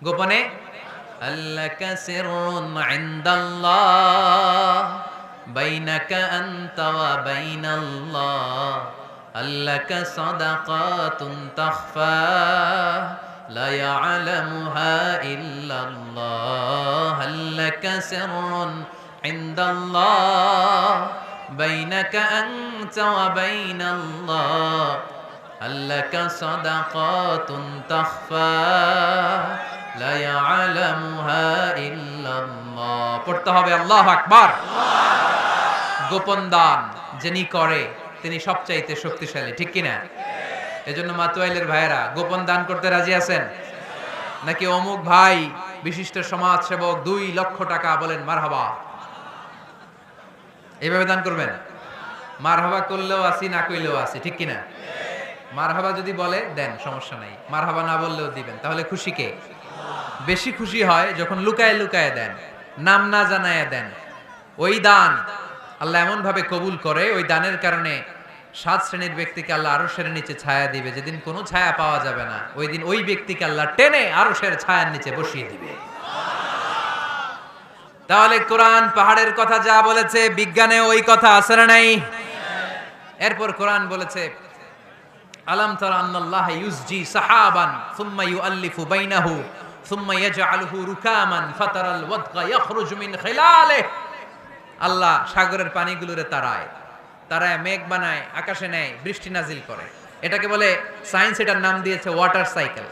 [SPEAKER 1] গোপনে আল্লাকা সিররুন ইনদাল্লাহ বাইনাকা আনতা ওয়া বাইনাল্লাহ, আল্লাকা সাদাকাতুন তাখফা লা ইয়ালামুহা ইল্লাল্লাহ, আল্লাকা সিররুন ইনদাল্লাহ বাইনাকা আনতা ওয়া বাইনাল্লাহ, আল্লাকা সাদাকাতুন তাখফা লা ইয়ালামুহা ইল্লাল্লাহ। পড়তে হবে আল্লাহু আকবার। গোপন দান যিনি করে তিনি সবচাইতে শক্তিশালী, ঠিক কিনা? এজন্য মাতুয়াইলের ভাইয়েরা গোপন দান করতে রাজি আছেন নাকি? অমুক ভাই বিশিষ্ট সমাজ সেবক 2 লক্ষ টাকা, বলেন মারহাবা। এইভাবে দান করবেন? মারহাবা করলেও আসি, না কইলেও আসি, ঠিক কিনা? মারহাবা যদি বলে দেন, সমস্যা নাই। মারহাবা না বললেও দিবেন। তাহলে খুশি কে? বেশি খুশি হয় যখন লুকায় লুকায় দেন, নাম না জানায় দেন। ওই দান আল্লাহ এমন ভাবে কবুল করে, ওই দানের কারণে 7 শ্রেণীর ব্যক্তিকে আল্লাহ আরশের নিচে ছায়া দিবে। যেদিন কোনো ছায়া পাওয়া যাবে না, ওই দিন ওই ব্যক্তিকে আল্লাহ টেনে আরশের ছায়ার নিচে বসিয়ে দিবে। তাহলে কোরআন পাহাড়ের কথা যা বলেছে, বিজ্ঞানে ওই কথা আছে না নাই? এরপর কোরআন বলেছে আলাম তারা আন্নাল্লাহ ইউসজি সাহাবান সুম্মা ইউআল্লিফু বাইনাহু সুম্মা ইয়াজআলুহু রুকামান ফাতারাল ওয়াদকা ইয়াখরুজু মিন খিলালিহি। আল্লাহ সাগরের পানিগুলোরে তারায় মেঘ বানায়, আকাশে নেয়, বৃষ্টি নাজিল করে। এটাকে বলে সায়েন্স, এটার নাম দিয়েছে ওয়াটার সাইকেল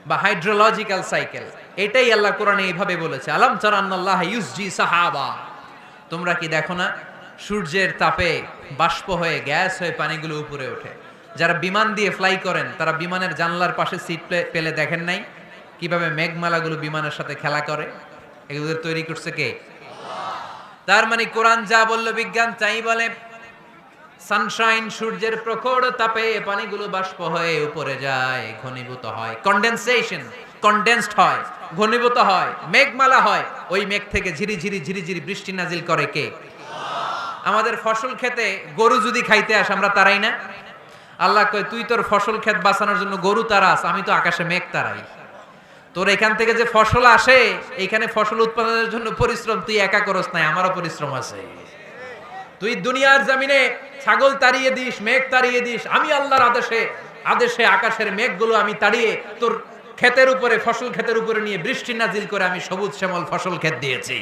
[SPEAKER 1] বা হাইড্রোলজিক্যাল সাইকেল। এটাই আল্লাহ কোরআনে এইভাবে বলেছে আলাম তারা আন্নাল্লাহ ইউসজি সাহাবা। তোমরা কি দেখো না সূর্যের তাপে বাষ্প হয়ে গ্যাস হয়ে পানিগুলো উপরে ওঠে। যারা বিমান দিয়ে ফ্লাই করেন তারা বিমানের জানলার পাশে সিট পেলে দেখেন নাই কিভাবে মেঘমালাগুলো বিমানের সাথে খেলা করে? এগুলো তৈরি করছে কে? তার মানে কোরআন যা বলল বিজ্ঞান তাই বলে। সানশাইন, সূর্যের প্রখর তাপে পানিগুলো বাষ্প হয়ে উপরে যায়, ঘনীভূত হয়, কন্ডেনসেশন, কন্ডেন্সড হয়, ঘনীভূত হয়, মেঘমালা হয়। ওই মেঘ থেকে ঝিরি ঝিরি ঝিরি ঝিরি বৃষ্টি নাজিল করে কে? আমাদের ফসল খেতে গরু যদি খাইতে আসে আমরা তারাই না? আল্লাহ কয় তুই তোর ফসল ক্ষেত বাঁচানোর জন্য গরু তারাস, আমি তো আকাশে মেঘ তারাই। তোর এখান থেকে যে ফসল আসে, এইখানে ফসল উৎপাদনের জন্য পরিশ্রম তুই একা করস নাই, আমারও পরিশ্রম আছে। তুই দুনিয়ার জমিনে ছাগল তাড়িয়ে দিস, মেঘ তাড়িয়ে দিস, আমি আল্লাহর আদেশে আকাশের মেঘগুলো আমি তাড়িয়ে তোর ক্ষেতের উপরে, ফসল ক্ষেতের উপরে নিয়ে বৃষ্টি নাজিল করে আমি সবুজ শ্যামল ফসল ক্ষেত দিয়েছি।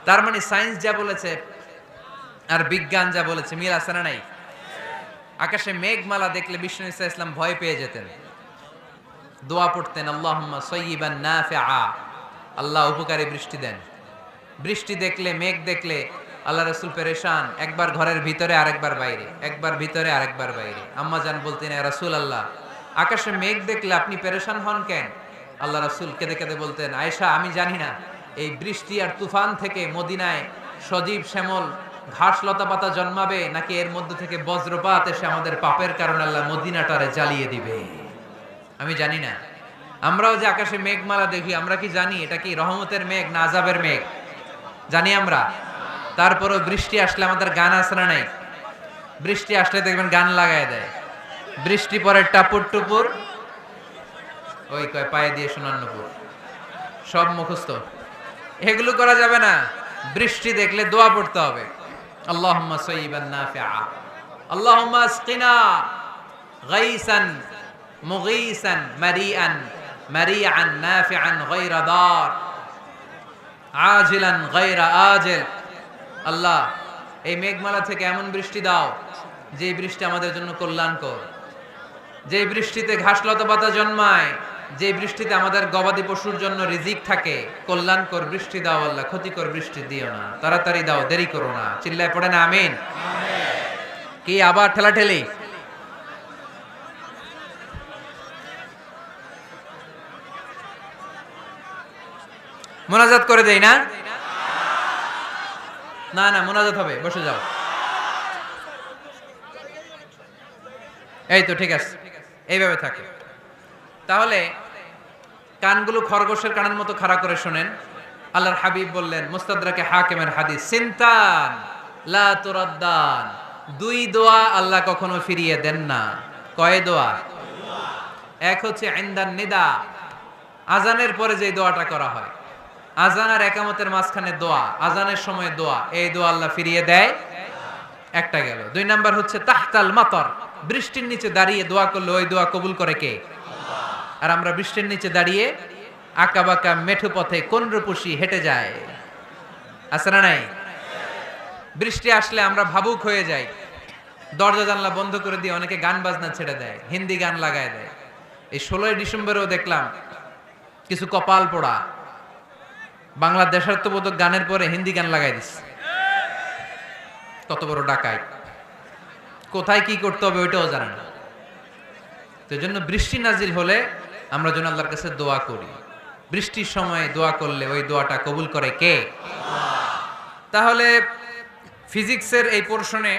[SPEAKER 1] তার মানে সায়েন্স যা বলেছে আর বিজ্ঞান যা বলেছে মিল আছে না নাই? আকাশে মেঘমালা দেখলে বিষ্ণু ঈসা ইসলাম ভয় পেয়ে যেতেন, দোয়া পড়তেন আল্লাহুম্মা সাইয়্যিবান নাফিআ, আল্লাহ উপকারী বৃষ্টি দেন। বৃষ্টি দেখলে, মেঘ দেখলে আল্লাহ রাসূল পেরেশান, একবার ঘরের ভিতরে আরেকবার বাইরে, একবার ভিতরে আরেকবার বাইরে। আম্মা জান বলতেন ইয়া রাসূলুল্লাহ আকাশে মেঘ দেখলে আপনি পেরেশান হন কেন? আল্লাহ রাসূল কেঁদে কেঁদে বলতেন, আয়েশা আমি জানি না এই বৃষ্টি আর তুফান থেকে মদিনায় সজীব শ্যামল ঘাস লতা পাতা জন্মাবে, নাকি এর মধ্যে থেকে বজ্রপাত এসে আমাদের পাপের কারণে আল্লাহ মদিনাটারে জ্বালিয়ে দিবে। আমি জানি না। আমরাও যে আকাশে মেঘমালা দেখি, আমরা কি জানি এটা কি রহমতের মেঘ না আযাবের মেঘ? জানি আমরা। তারপরও বৃষ্টি আসলে আমাদের গান আছে না নাই? বৃষ্টি আসলে দেখবেন গান লাগায় দেয়। বৃষ্টি পরে টাপুর টুপুর, ওই কয় পায়ে দিয়ে সোনান্নপুর, সব মুখস্থ। এগুলো করা যাবে না। বৃষ্টি দেখলে দোয়া পড়তে হবে, আল্লাহুম্মা সাইয়্যিবান নাফিআ, আল্লাহুম্মা আসকিনা গাইসান মুগীসান মারিআন মারিআন নাফিআন গায়রা দার আজিলান গায়রা আজিল। আল্লাহ এই মেঘমালা থেকে এমন বৃষ্টি দাও যে বৃষ্টি আমাদের জন্য কল্যাণকর, যে বৃষ্টিতে ঘাস লতা পাতা জন্মায়, যে বৃষ্টিতে আমাদের গবাদি পশুর জন্য রিজিক থাকে। কল্যাণকর বৃষ্টি দাও আল্লাহ, ক্ষতিকর বৃষ্টি দিও না, তাড়াতাড়ি দাও, দেরি করো না। চিল্লায় পড়ে না আমিন? কি আবার ঠেলাঠেলি? মোনাজাত করে দেই না? না না, মোনাজাত হবে, বসে যাও। এই তো ঠিক আছে, এইভাবে থাকে। তাহলে কানগুলো খরগোশের কানের মতো খাড়া করে শোনেন। আল্লাহর হাবিব বললেন, মুস্তাদরাকে হাকিমের হাদিস, সিনতান লা তুরাদ্দান, দুই দোয়া আল্লাহ কখনো ফিরিয়ে দেন না। কয় দোয়া? এক হচ্ছে ইনদান নিদা, আজানের পরে যে দোয়াটা করা হয়, আজান আর একামতের মাঝখানে দোয়া, আজানের সময় দোয়া, এই দোয়া আল্লাহ ফিরিয়ে দেয়, একটা গেল। দুই নাম্বার হচ্ছে তাহতাল মাতর, বৃষ্টির নিচে দাঁড়িয়ে দোয়া করলে ওই দোয়া কবুল করে কে? আর আমরা বৃষ্টির নিচে দাঁড়িয়ে আঁকা বাঁকা মেঠো পথে কোন রূপসী হেঁটে যায়, আছে না নাই? বৃষ্টি আসলে আমরা ভাবুক হয়ে যাই, দরজা জানলা বন্ধ করে দিয়ে অনেকে গান বাজনা ছেড়ে দেয়, হিন্দি গান লাগায় দেয়। এই 16 ডিসেম্বরেও দেখলাম কিছু কপাল পোড়া বাংলা দেশাত্মবোধক গানের পরে হিন্দি গান লাগাই দিচ্ছে। কত বড় ডাকাই, কোথায় কি করতে হবে ওইটাও জানে না। তো এই জন্য বৃষ্টি নাজিল হলে আমরা যেন আল্লাহর কাছে দোয়া করি। বৃষ্টির সময় দোয়া করলে ওই দোয়াটা কবুল করে কে? তাহলে ফিজিক্সের এই পোরশনে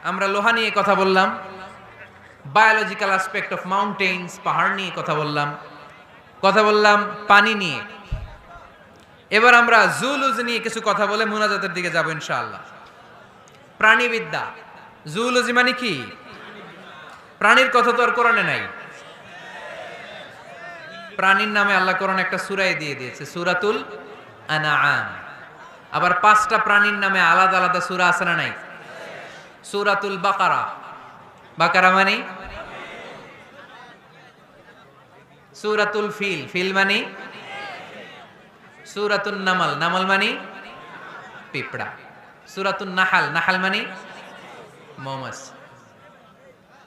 [SPEAKER 1] আমরা লোহা নিয়ে কথা বললাম, বায়োলজিক্যাল অ্যাসপেক্ট অফ মাউন্টেইনস, পাহাড় নিয়ে কথা বললাম পানি নিয়ে। এবার আমরা জুলজি নিয়ে কিছু কথা বলে মুনাজাতের দিকে যাব ইনশাআল্লাহ। প্রাণীবিদ্যা, জুলজি মানে কি? প্রাণীর কথা তো আর কোরআনে নাই। প্রাণীর নামে আল্লাহ কোরআনে একটা সূরাই দিয়ে দিয়েছে, সূরাতুল আনআম। আবার 5টা প্রাণীর নামে আলাদা আলাদা সূরা আছে না নাই? সূরাতুল বাকারা, বাকারা মানে সূরাতুল ফিল, ফিল মানে সূরাতুন নামাল, নামাল মানে পিঁপড়া। সূরাতুন নাহাল, নাহাল মানে মৌমাছি।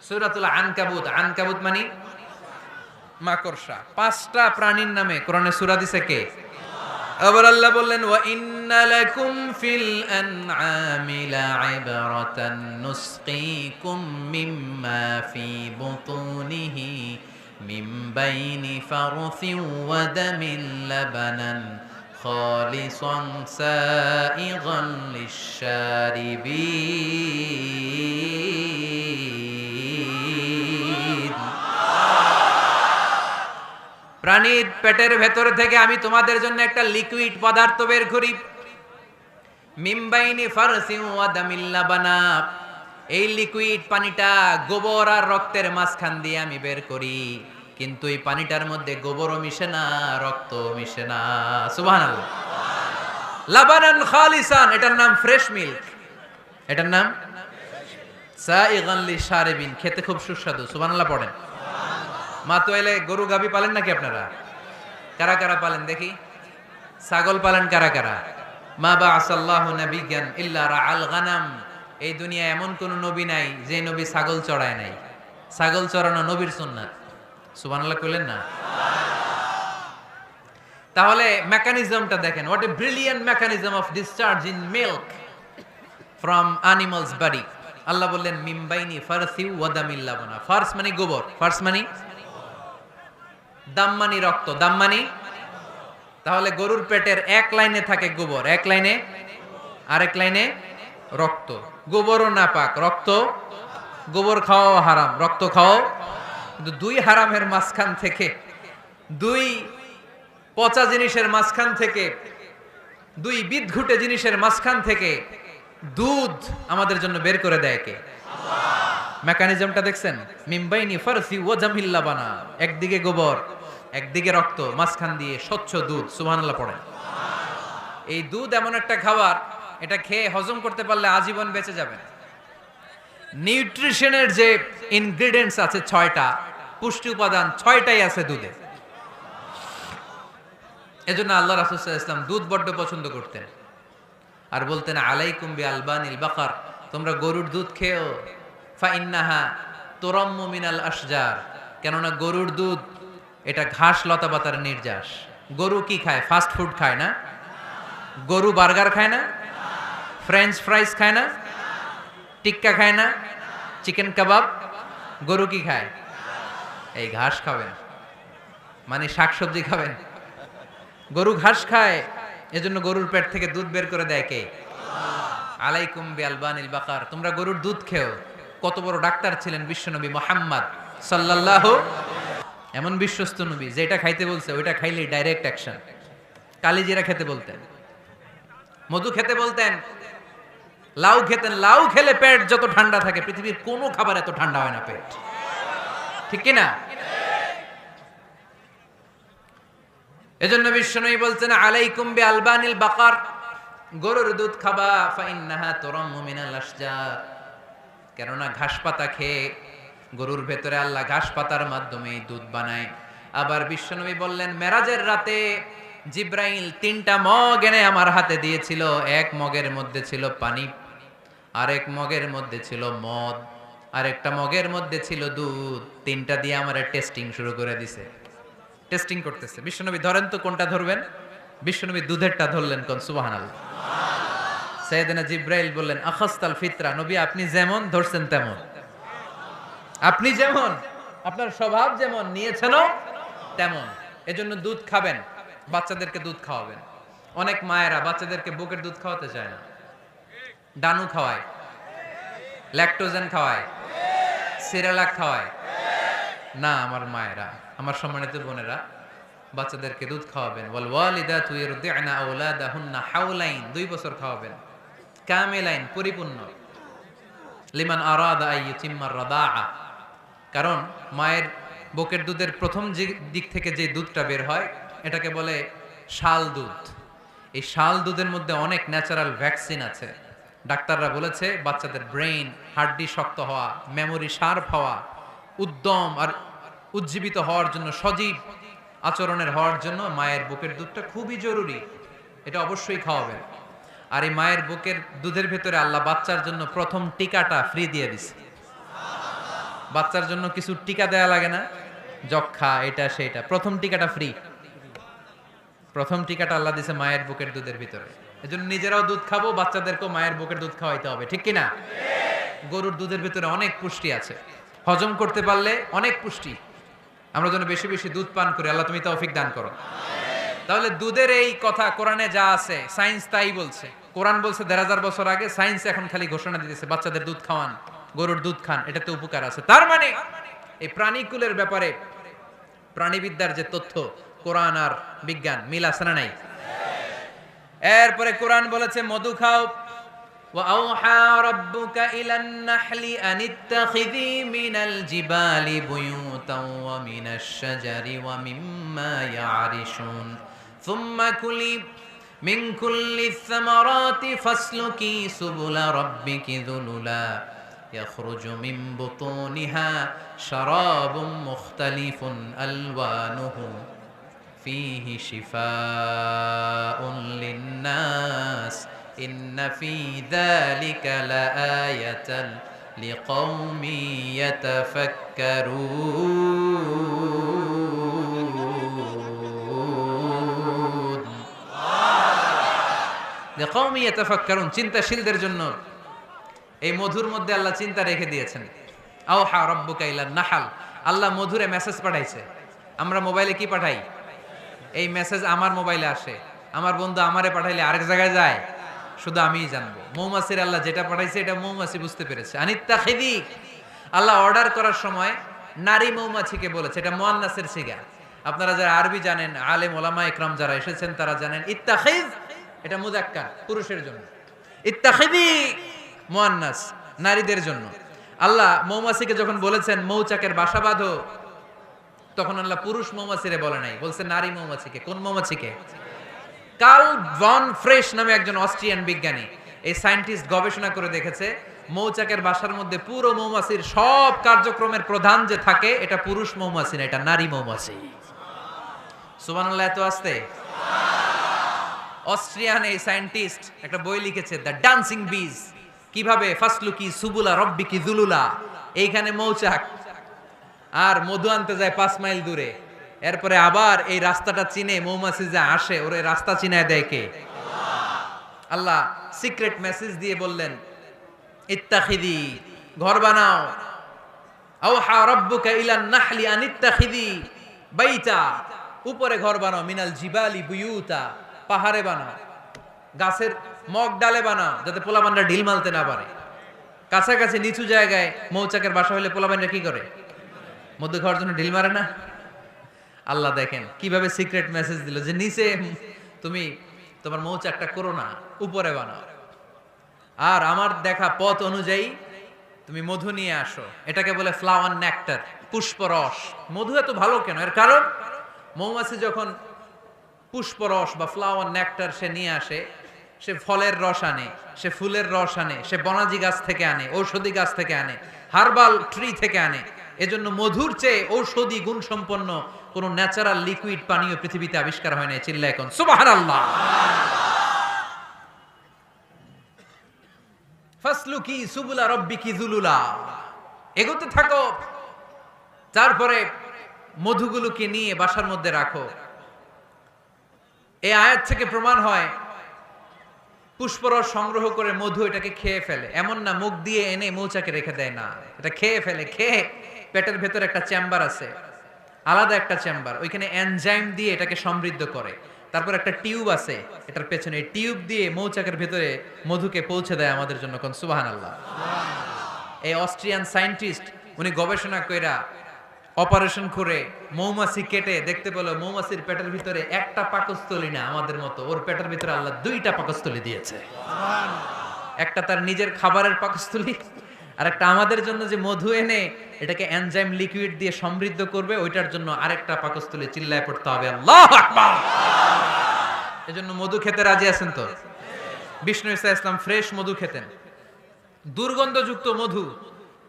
[SPEAKER 1] সূরাতুল আনকাবুত, আনকাবুত মানে মাকড়সা। 5টা প্রাণীর নামে কোরআনে সূরা দিছে কে? আবার আল্লাহ বললেন, ওয়া ইন্না লাকুম ফিল আনআমি লা'iবরাতান নুসকিকুম মিম্মা ফি বুতুনিহি মিন বাইনি ফারথিন ওয়া দামিন লাবানান খালিসান সাইগান লিশ-শারিবিন। প্রাণীর পেটের ভেতর থেকে আমি তোমাদের জন্য একটা লিকুইড পদার্থ বের করি, মিমবাইনি ফারসিন ওয়া দামিল লাবানা। এই লিকুইড পানিটা গোবর আর রক্তের মাঝখান দিয়ে আমি বের করি, কিন্তু এই পানিটার মধ্যে গোবরও মিশে না, রক্তও মিশে না। সুবহানাল্লাহ। লাবানান খালিসান, এটার নাম ফ্রেশ মিল্ক, এটার নাম সাইগান লিশ-শারিবিন, খেতে খুব সুস্বাদু। সুবহানাল্লাহ পড়েন। মা তো এলে গরু গাবি পালেন নাকি আপনারা? কারা কারা পালেন দেখি? ছাগল পালেন কারা কারা? মা বা'আসাল্লাহু নাবিয়্যান ইল্লা রাআল গানাম। এই দুনিয়ায় এমন কোন নবী নাই যে নবী ছাগল চড়ায় নাই। ছাগল চড়ানো নবীর সুন্নাত। সুবহানাল্লাহ কইলেন না? তাহলে মেকানিজমটা দেখেন, what a brilliant mechanism of discharge in milk from animals body. Allah বললেন মিমবাইনি ফারসি ওয়া দামিল লাবানা। ফারস মানে গোবর, ফারস মানে দাম মানি রক্ত, দাম মানি। তাহলে গরুর পেটের এক লাইনে থাকে গোবর, এক লাইনে, আরেক লাইনে রক্ত। গোবরও নাপাক, রক্ত, গোবর খাওয়াও হারাম, রক্ত খাওয়াও। কিন্তু দুই হারামের মাঝখান থেকে, দুই পচা জিনিসের মাঝখান থেকে, দুই বিদঘুটে জিনিসের মাঝখান থেকে দুধ আমাদের জন্য বের করে দেয় কে? মেকানিজমটা দেখছেন? মিমবাইনি ফারসি ওয়াজামিল্লা বানা, একদিকে গোবর একদিকে রক্ত, মাঝখান দিয়ে স্বচ্ছ দুধ। সুবহানাল্লাহ পড়েন। এই দুধ এমন একটা খাবার, এটা খেয়ে হজম করতে পারলে আজীবন বেঁচে যাবেন। নিউট্রিশনের যে ইনগ্রেডিয়েন্টস আছে 6টা, পুষ্টি উপাদান 6টাই আছে দুধে। এজন্য আল্লাহ রাসূল সাল্লাল্লাহু আলাইহি ওয়াসাল্লাম দুধ বড্ড পছন্দ করতেন, আর বলতেন আলাইকুম বি আলবানিল বাকার, তোমরা গরুর দুধ খেও। ফা ইন্নাহা তুরাম্মু মিনাল আশজার, কেননা গরুর দুধ এটা ঘাস লতা পাতার নির্যাস। গরু কি খায়? ফাস্ট ফুড খায় না? গরু বার্গার খায় না? ফ্রেঞ্চ ফ্রাইজ খায় না? টিক্কা খায় না? চিকেন কাবাব? গরু কি খায়? এই ঘাস খাবেন, মানে শাকসবজি খাবেন। গরু ঘাস খায়, এজন্য গরুর পেট থেকে দুধ বের করে দেয় কে? আলাইকুম বি আলবানিল বাকার, তোমরা গরুর দুধ খেও। কত বড় ডাক্তার ছিলেন বিশ্বনবী মুহাম্মদ সাল্লাল্লাহু, এমন বিশ্বস্ত নবী, যেটা খাইতে বলছে ওইটা খাইলেই ডাইরেক্ট অ্যাকশন। কালিজিরা খেতে বলতেন, মধু খেতে বলতেন, লাউ খেতেন। লাউ খেলে পেট যত ঠান্ডা থাকে, পৃথিবীর কোনো খাবার এত ঠান্ডা হয় না পেট, ঠিক কি না? এজন্য বিশ্বনবী বলছেন আলাইকুম বি আলবানিল বাকার, গরুর দুধ খাবা। ফা ইন্নাহা তুরাম্মু মিনাল আশজার, কেননা ঘাস পাতা খেয়ে গরুর ভেতরে আল্লাহ ঘাস পাতার মাধ্যমে দুধ বানায়। আবার বিশ্বনবী বললেন মেরাজের রাতে জিব্রাইল 3টা মগ এনে আমার হাতে দিয়েছিল। এক মগের মধ্যে ছিল পানি, আরেক মগের মধ্যে ছিল মদ, আরেকটা মগের মধ্যে ছিল দুধ। 3টা দিয়ে আমার টেস্টিং শুরু করে দিছে, টেস্টিং করতেছে। বিশ্বনবী ধরেন তো কোনটা ধরবেন? বিশ্বনবী দুধেরটা ধরলেন। কোন? সুবহানাল্লাহ। সাইয়েদনা জিব্রাইল বললেন আখাসতাল ফিতরা, নবী আপনি যেমন ধরছেন তেমন, আপনি যেমন, আপনার স্বভাব যেমন, নিয়েছেনও তেমন। এজন্য দুধ খাবেন, বাচ্চাদেরকে দুধ খাওয়াবেন। অনেক মায়েরা বাচ্চাদেরকে বুকের দুধ খাওয়াতে চায় না, ডানু খাওয়ায়, ল্যাকটোজেন খাওয়ায়, সিরালাক খাওয়ায় না। আমার মায়েরা, আমার সম্মানিত বোনেরা, বাচ্চাদেরকে দুধ খাওয়াবেন। ওয়াল ওয়ালিদাতু ইরদি'না আওলাদাহুন্না হাওলাইন, 2 বছর খাওয়াবেন, কামিলাইন, পরিপূর্ণ। লিমান আরাদা আন ইউতিম্মার রাদাআ, কারণ মায়ের বুকের দুধের প্রথম দিক থেকে যে দুধটা বের হয় এটাকে বলে শাল দুধ। এই শাল দুধের মধ্যে অনেক ন্যাচারাল ভ্যাকসিন আছে। ডাক্তাররা বলেছে বাচ্চাদের ব্রেইন, হাড্ডি শক্ত হওয়া, মেমোরি শার্প হওয়া, উদ্যম আর উজ্জীবিত হওয়ার জন্য, সজীব আচরণের হওয়ার জন্য মায়ের বুকের দুধটা খুবই জরুরি। এটা অবশ্যই খাওয়াবেন। আর এই মায়ের বুকের দুধের ভেতরে আল্লাহ বাচ্চার জন্য প্রথম টিকাটা ফ্রি দিয়ে দিছে। বাচ্চার জন্য কিছু টিকা দেয়া লাগে না, যক্ষা এটা সেটা, প্রথম টিকাটা ফ্রি। প্রথম টিকাটা আল্লাহ দিছে মায়ের বুকের দুধের ভিতরে। এজন্য নিজেরাও দুধ খাবো, বাচ্চাদেরকেও মায়ের বুকের দুধ খাওয়াইতে হবে, ঠিক কি না? গরুর দুধের ভিতরে অনেক পুষ্টি আছে, হজম করতে পারলে অনেক পুষ্টি। আমরা যেন বেশি বেশি দুধ পান করি, আল্লাহ তুমি তৌফিক দান করো। তাহলে দুধের এই কথা কোরআনে যা আছে, সায়েন্স তাই বলছে। কোরআন বলছে ১,৫০০ বছর আগে, সায়েন্স এখন খালি ঘোষণা দিতেছে বাচ্চাদের দুধ খাওয়ান, গরুর দুধ খান, এটাতে উপকার আছে। তার মানে এই প্রাণীকুলের ব্যাপারে প্রাণীবিদ্যার যে তথ্য, কোরআন আর বিজ্ঞান মিল আছে না নাই? এরপরে কোরআন বলেছে মধু খাও। وَأَوْحَى رَبُّكَ إِلَى النَّحْلِ أَنِ اتَّخِذِي مِنَ الْجِبَالِ بُيُوتًا وَمِنَ الشَّجَرِ وَمِمَّا يَعْرِشُونَ ثُمَّ كُلِي مِنْ كُلِّ الثَّمَرَاتِ فَاسْلُكِي سُبُلَ رَبِّكِ ذُلُلًا يَخْرُجُ مِنْ بُطُونِهَا شَرَابٌ مُخْتَلِفٌ أَلْوَانُهُ فِيهِ شِفَاءٌ لِلنَّاسِ إِنَّ فِي ذَلِكَ لَآيَةً لِقَوْمٍ يَتَفَكَّرُونَ لِقَوْمٍ يَتَفَكَّرُونَ, চিন্তাশীলদের জন্য এই মধুর মধ্যে আল্লাহ চিন্তা রেখে দিয়েছেন। আওহা রব্বুকা ইলান নাহাল, আল্লাহ মধুরে মেসেজ পাঠাইছে। আমরা মোবাইলে কি পাঠাই? এই মেসেজ আমার মোবাইলে আসে, আমার বন্ধু আমারে পাঠাইলে আরেক জায়গায় যায়, শুধু আমিই জানবো। মৌমাছির আল্লাহ যেটা পাঠাইছে এটা মৌমাছি বুঝতে পেরেছে। আনিত্তাখিদি, আল্লাহ অর্ডার করার সময় নারী মৌমাছিকে বলেছে, এটা মুয়ান্নাসের সিগা। আপনারা যারা আরবি জানেন, আলেম ওলামা ইকরাম যারা এসেছেন তারা জানেন ইত্তাখিজ এটা মুযাক্কার, পুরুষের জন্য। ইত্তাখিদি মুয়ান্নাস, নারীদের জন্য। আল্লাহ মৌমাছিকে যখন বলেছেন মৌচাকের বাসা বাঁধো, তখন আল্লাহ পুরুষ মৌমাছিরে বলে নাই, বলছে নারী মৌমাছিকে। কোন মৌমাছিকে? কার্ল ভন ফ্রেশ নামে একজন অস্ট্রিয়ান বিজ্ঞানী, এই সায়েন্টিস্ট গবেষণা করে দেখেছে মৌচাকের বাসার মধ্যে পুরো মৌমাছির সব কার্যক্রমের প্রধান যে থাকে এটা পুরুষ মৌমাছি না, এটা নারী মৌমাছি। সুবহানাল্লাহ, এত আস্তে। অস্ট্রিয়ান এই সায়েন্টিস্ট একটা বই লিখেছে, দ্য ডান্সিং বিজ, কিভাবে ফাসলুকি সুবুলা রব্বিকি যুলুলা। এইখানে মৌচাক আর মধু আনতে যায় 5 মাইল দূরে, এরপরে আবার এই রাস্তাটা চিনে মৌমাছি যে আসে ওরে রাস্তা চিনায় দেয় কে? আল্লাহ সিক্রেট মেসেজ দিয়ে বললেন ইত্তাখিদি, ঘর বানাও। আওহা রাব্বুকা ইলান নাহলি আন ইত্তাখিদি বাইতা, উপরে ঘর বানাও, মিনাল জিবালি বুয়ুতা, পাহাড়ে বানাও, গাছের মগ ডালে বানাও, যাতে পোলাপানরা ঢিল মারতে না পারে। কাছাকাছি নিচু জায়গায় মৌচাকের বাসা হলে পোলাপানরা কি করে? মধ্যে খাওয়ার জন্য ঢিল মারে না? আল্লাহ দেখেন কিভাবে সিক্রেট মেসেজ দিল যে নিচে তুমি তোমার মৌচাকটা করো না, উপরে বানাও। আর আমার দেখা পথ অনুযায়ী তুমি মধু নিয়ে আসো। এটাকে বলে ফ্লাওয়ার নেক্টার, পুষ্পরস। মধু এত ভালো কেন? এর কারণ মৌমাছি যখন পুষ্পরস বা ফ্লাওয়ার নেক্টার সে নিয়ে আসে, সে ফলের রস আনে, সে ফুলের রস আনে, সে বনাজি গাছ থেকে আনে, ঔষধি গাছ থেকে আনে, হার্বাল ট্রি থেকে আনে। এজন্য মধুর চেয়ে ঔষধি গুণ সম্পন্ন কোন ন্যাচারাল লিকুইড পানীয় পৃথিবীতে আবিষ্কার হয় না। চিল্লায় কোন সুবহানাল্লাহ। ফাসলুকি সুবুলা রব্বিকি যুলুলা, এগোতে থাকো, তারপরে মধুগুলোকে নিয়ে বাসার মধ্যে রাখো। এই আয়াত থেকে প্রমাণ হয় পুষ্পরস সংগ্রহ করে মধু এটাকে খেয়ে ফেলে, এমন না মুখ দিয়ে এনে মৌচাকে রেখে দেয়, না, এটা খেয়ে ফেলে। খেয়ে পেটের ভেতর একটা চেম্বার আছে, আলাদা একটা চেম্বার, ওইখানে এনজাইম দিয়ে এটাকে সমৃদ্ধ করে। তারপর একটা টিউব আছে এটার পেছনে, এই টিউব দিয়ে মৌচাকের ভেতরে মধুকে পৌঁছে দেয় আমাদের জন্য। কোন সুবহানাল্লাহ। এই অস্ট্রিয়ান সায়েন্টিস্ট উনি গবেষণা কইরা অপারেশন করে মৌমাছি কেটে দেখতে পেলো মৌমাছির পেটের ভিতরে একটা পাকস্থলী না আমাদের মতো, ওর পেটের ভিতরে আল্লাহ 2টা পাকস্থলী দিয়েছে। একটা তার নিজের খাবারের পাকস্থলী, আর একটা আমাদের জন্য যে মধু এনে এটাকে এনজাইম লিকুইড দিয়ে সমৃদ্ধ করবে, ওইটার জন্য আরেকটা পাকস্থলী। চিল্লায় পড়তে হবে আল্লাহু আকবার। এজন্য মধু খেতে রাজি আছেন তো? বিষ্ণু ঈসা ইসলাম ফ্রেশ মধু খেতেন, দুর্গন্ধযুক্ত মধু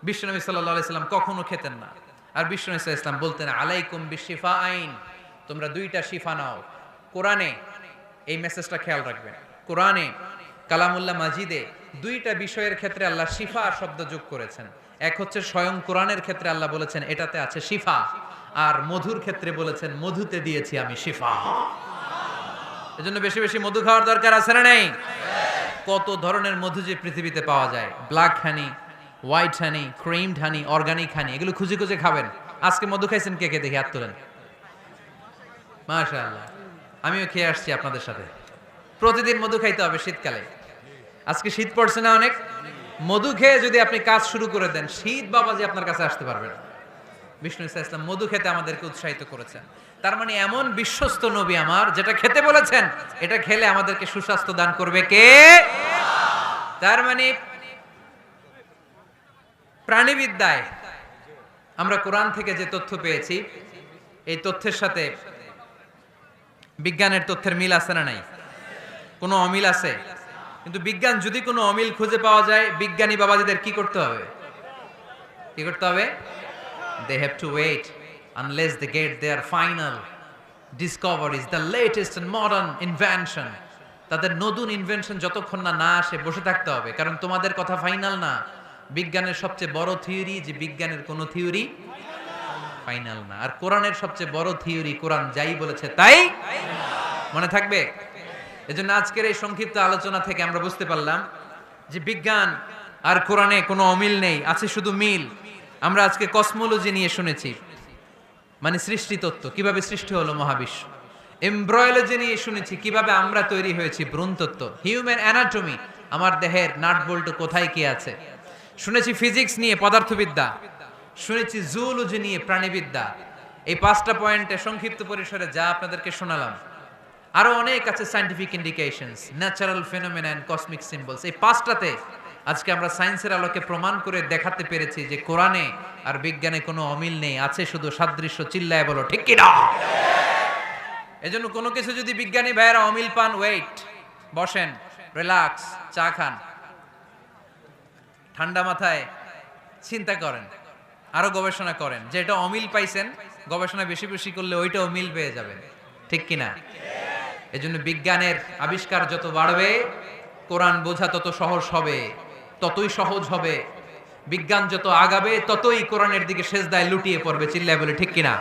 [SPEAKER 1] বিষ্ণু নবী সাল্লাল্লাহু আলাইহি সাল্লাম কখনো খেতেন না। আর বিষ্ণু ঈসা ইসলাম বলতেন আলাইকুম বিশিফা আইন, তোমরা 2টা শিফা নাও। কোরআনে এই মেসেজটা খেয়াল রাখবেন, কোরআনে কালামুল্লাহ মাজিদে 2টা বিষয়ের ক্ষেত্রে আল্লাহ শিফা শব্দ যোগ করেছেন। এক হচ্ছে স্বয়ং কোরআনের ক্ষেত্রে আল্লাহ বলেছেন এটাতে আছে শিফা, আর মধুর ক্ষেত্রে বলেছেন মধুতে দিয়েছি আমি শিফা। এজন্য বেশি বেশি মধু খাওয়ার দরকার আছে না নেই? কত ধরনের মধু যে পৃথিবীতে পাওয়া যায়, ব্ল্যাক হানি, হোয়াইট হানি, ক্রিমড হানি, অর্গানিক হানি, এগুলো খুঁজে খুঁজে খাবেন। আজকে মধু খাইছেন কে কে? দেখি হাত তোলেন। মাশাআল্লাহ, আমিও খেয়ে আসছি আপনাদের সাথে। প্রতিদিন মধু খাইতে হবে শীতকালে। আজকে শীত পড়ছে না অনেক? মধু খেয়ে যদি আপনি কাজ শুরু করে দেন, শীত বাবাজি আপনার কাছে আসতে পারবে না। বিষ্ণু ঈসা ইসলাম মধু খেতে আমাদেরকে উৎসাহিত করেছেন। তার মানে এমন বিশ্বস্ত নবী আমার, যেটা খেতে বলেছেন এটা খেলে আমাদেরকে সুস্বাস্থ্য দান করবে কে? তার মানে প্রাণীবিদ্যায় আমরা কোরআন থেকে যে তথ্য পেয়েছি, এই তথ্যের সাথে বিজ্ঞানের তথ্যের মিল আছে না নাই? কোনো অমিল আছে? কিন্তু বিজ্ঞান যদি কোনো অমিল খুঁজে পাওয়া যায়, বিজ্ঞানী বাবাজিদের কি করতে হবে? কি করতে হবে? They have to wait unless they get their final discoveries, the latest and modern invention. তাদের নতুন ইনভেনশন যতক্ষণ না আসে বসে থাকতে হবে, কারণ তোমাদের কথা ফাইনাল না। বিজ্ঞানের সবচেয়ে বড় থিওরি যে বিজ্ঞানের কোনো থিওরি ফাইনাল না, আর কোরআনের সবচেয়ে বড় থিওরি কোরআন যাই বলেছে তাই মনে থাকবে। এজন্য আজকের এই সংক্ষিপ্ত আলোচনা থেকে আমরা বুঝতে পারলাম যে বিজ্ঞান আর কোরআনে কোনো অমিল নেই, আছে শুধু মিল। আমরা আজকে কসমোলজি নিয়ে শুনেছি, মানে সৃষ্টি তত্ত্ব, কিভাবে সৃষ্টি হলো মহাবিশ্ব। এমব্রয়োলজি নিয়ে শুনেছি কিভাবে আমরা তৈরি হয়েছি, ভ্রূণতত্ত্ব, হিউম্যান অ্যানাটমি, আমার দেহের নাট বল্টু কোথায় কি আছে। শুনেছি ফিজিক্স নিয়ে, পদার্থবিদ্যা। শুনেছি জুওলজি নিয়ে, প্রাণীবিদ্যা। এই 5টা পয়েন্টে সংক্ষিপ্ত পরিসরে যা আপনাদেরকে শোনালাম, আরো অনেক আছে, scientific indications, natural phenomena and cosmic symbols. এই 5টাতে আজকে আমরা সায়েন্সের আলোকে প্রমাণ করে দেখাতে পেরেছি যে কোরআনে আর বিজ্ঞানে কোনো অমিল নেই, আছে শুধু সাদৃশ্য। চিল্লায় বলো ঠিক কি না? এজন্য কোনো কিছু যদি বিজ্ঞানী ভাইয়েরা অমিল পান, ওয়েট, বসেন, রিল্যাক্স, চা খান, ঠান্ডা মাথায় চিন্তা করেন, আরো গবেষণা করেন। যেটা অমিল পাইছেন, গবেষণা বেশি বেশি করলে ওইটাও মিল পেয়ে যাবেন, ঠিক কিনা? এজন্য বিজ্ঞানের আবিষ্কার যত বাড়বে, কোরআন বোঝা তত সহজ হবে, ততই সহজ হবে। বিজ্ঞান যত আগাবে, ততই কোরআনের দিকে সেজদায় লুটিয়ে পড়বে। চিল্লায় বলে ঠিক কিনা?